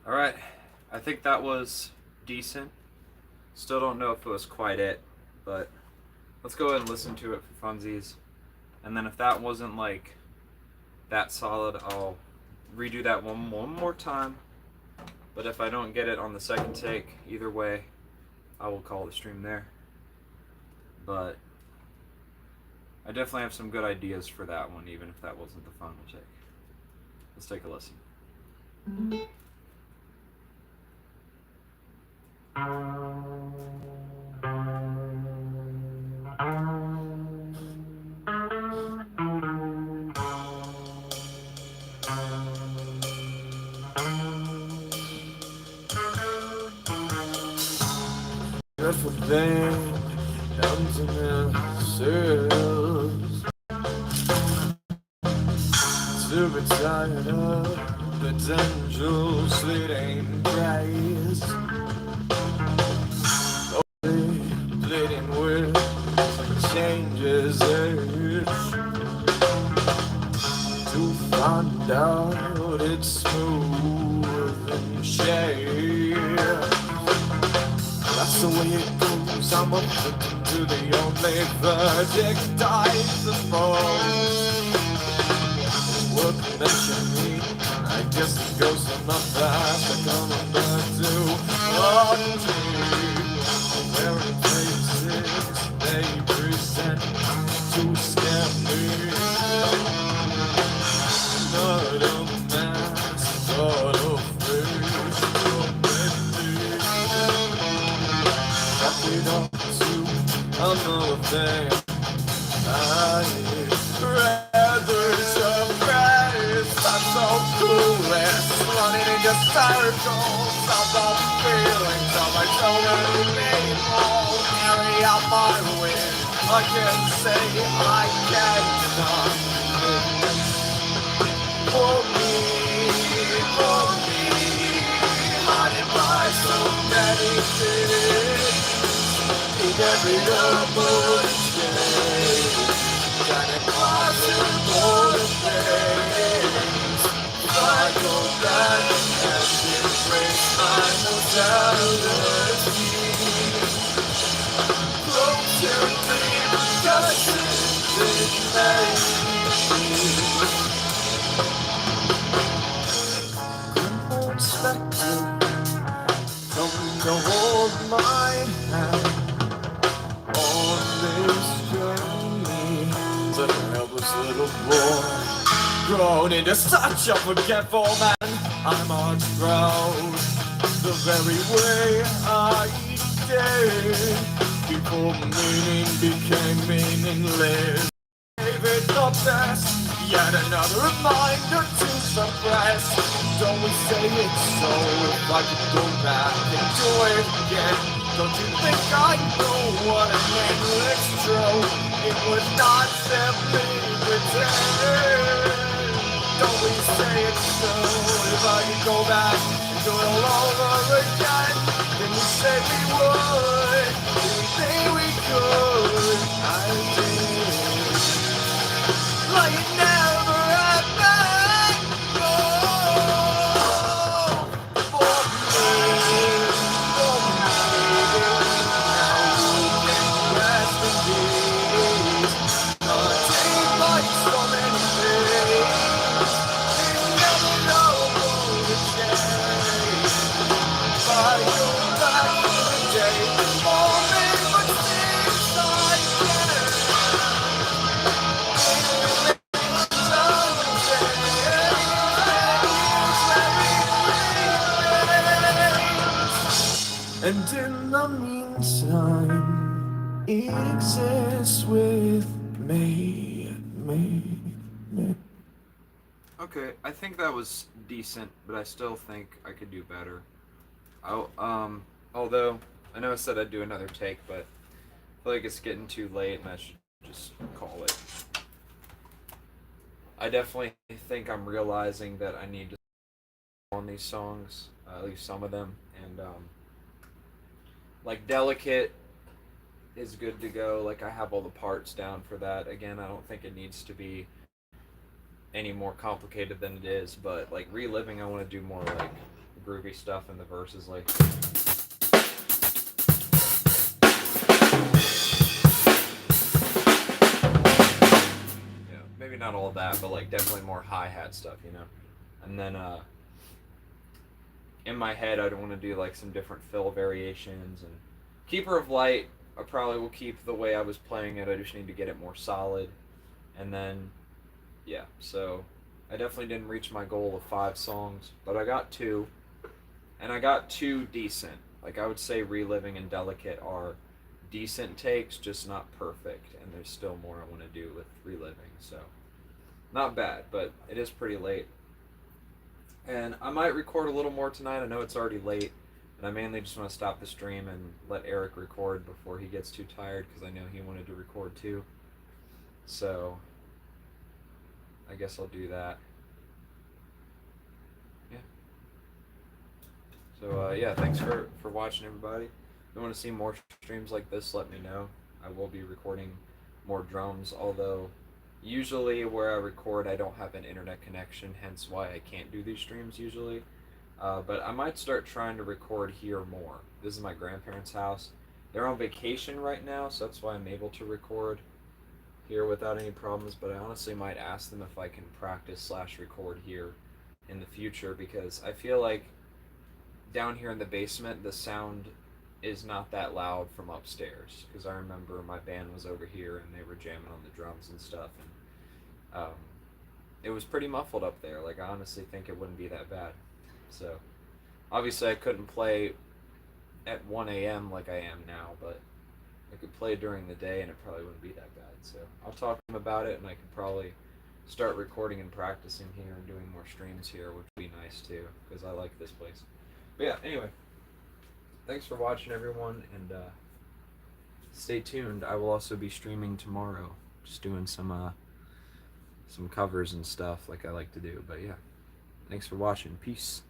Alright, I think that was decent. Still don't know if it was quite it, but let's go ahead and listen to it for funsies. And then if that wasn't like that solid, I'll redo that one more time. But if I don't get it on the second take, either way, I will call the stream there. But I definitely have some good ideas for that one, even if that wasn't the final take. Let's take a listen. Dreadful thing, emptiness. To be tired of potential sleeting grace. Only pleading with changes age. To find out it's smooth and shade. That's the way it goes. I'm a victim to the only verdict I suppose. Would mention me, I guess it goes on my past. I come back to undo. Wearing faces they present to scare me. Not a mask, but a face to make me. Wrap it up to another thing. I'd rather surprise. I'm so clueless, running into circles of the feelings of my children. People carry out my wind. I can say I cannot for me, hiding by so many things. In every double exchange, trying to classify the things. If I go back and embrace my mortality, close to me, just in me. Spectre, come to hold my hand on this journey. But a helpless little boy, grown into such a forgetful man. I'm outgrown the very way I did before meaning became meaningless. Gave it the best, yet another reminder to suppress. Don't we say it's so? If I could go back and do it again, don't you think I know what an endless true? It would not simply pretend. Don't we say it's so? If I could go back and do it all over again, then we say we would. Do we think we could? I did. Like it never happened. No, for me, now you can rest in peace. Nothing like so many things. You never know what to change. If I go back to the day before me, but things I can't. And in the meantime, it exists with me. Okay, I think that was decent, but I still think I could do better. Although I know I said I'd do another take, but I feel like it's getting too late and I should just call it. I definitely think I'm realizing that I need to on these songs, at least some of them, and like Delicate is good to go. Like I have all the parts down for that. Again, I don't think it needs to be any more complicated than it is, but like Reliving, I want to do more like groovy stuff in the verses, like maybe not all of that, but like definitely more hi-hat stuff, you know. And then in my head I'd want to do like some different fill variations and Keeper of Light, I probably will keep the way I was playing it. I just need to get it more solid. And then, yeah, so I definitely didn't reach my goal of 5 songs, but I got 2. And I got 2 decent. Like, I would say Reliving and Delicate are decent takes, just not perfect. And there's still more I want to do with Reliving, so not bad, but it is pretty late. And I might record a little more tonight. I know it's already late, and I mainly just want to stop the stream and let Eric record before he gets too tired because I know he wanted to record too. So I guess I'll do that. Yeah. So yeah, thanks for watching, everybody. If you want to see more streams like this, let me know. I will be recording more drums, although usually where I record I don't have an internet connection, hence why I can't do these streams usually. But I might start trying to record here more. This is my grandparents' house. They're on vacation right now, so that's why I'm able to record here without any problems. But I honestly might ask them if I can practice / record here in the future, because I feel like down here in the basement the sound is not that loud from upstairs. Because I remember my band was over here and they were jamming on the drums and stuff, and it was pretty muffled up there. Like, I honestly think it wouldn't be that bad. So obviously I couldn't play at 1 a.m. like I am now, but I could play during the day and it probably wouldn't be that bad. So I'll talk to him about it, and I could probably start recording and practicing here and doing more streams here, which would be nice too, because I like this place. But yeah, anyway, thanks for watching, everyone, and stay tuned. I will also be streaming tomorrow, just doing some covers and stuff like I like to do. But yeah, thanks for watching. Peace.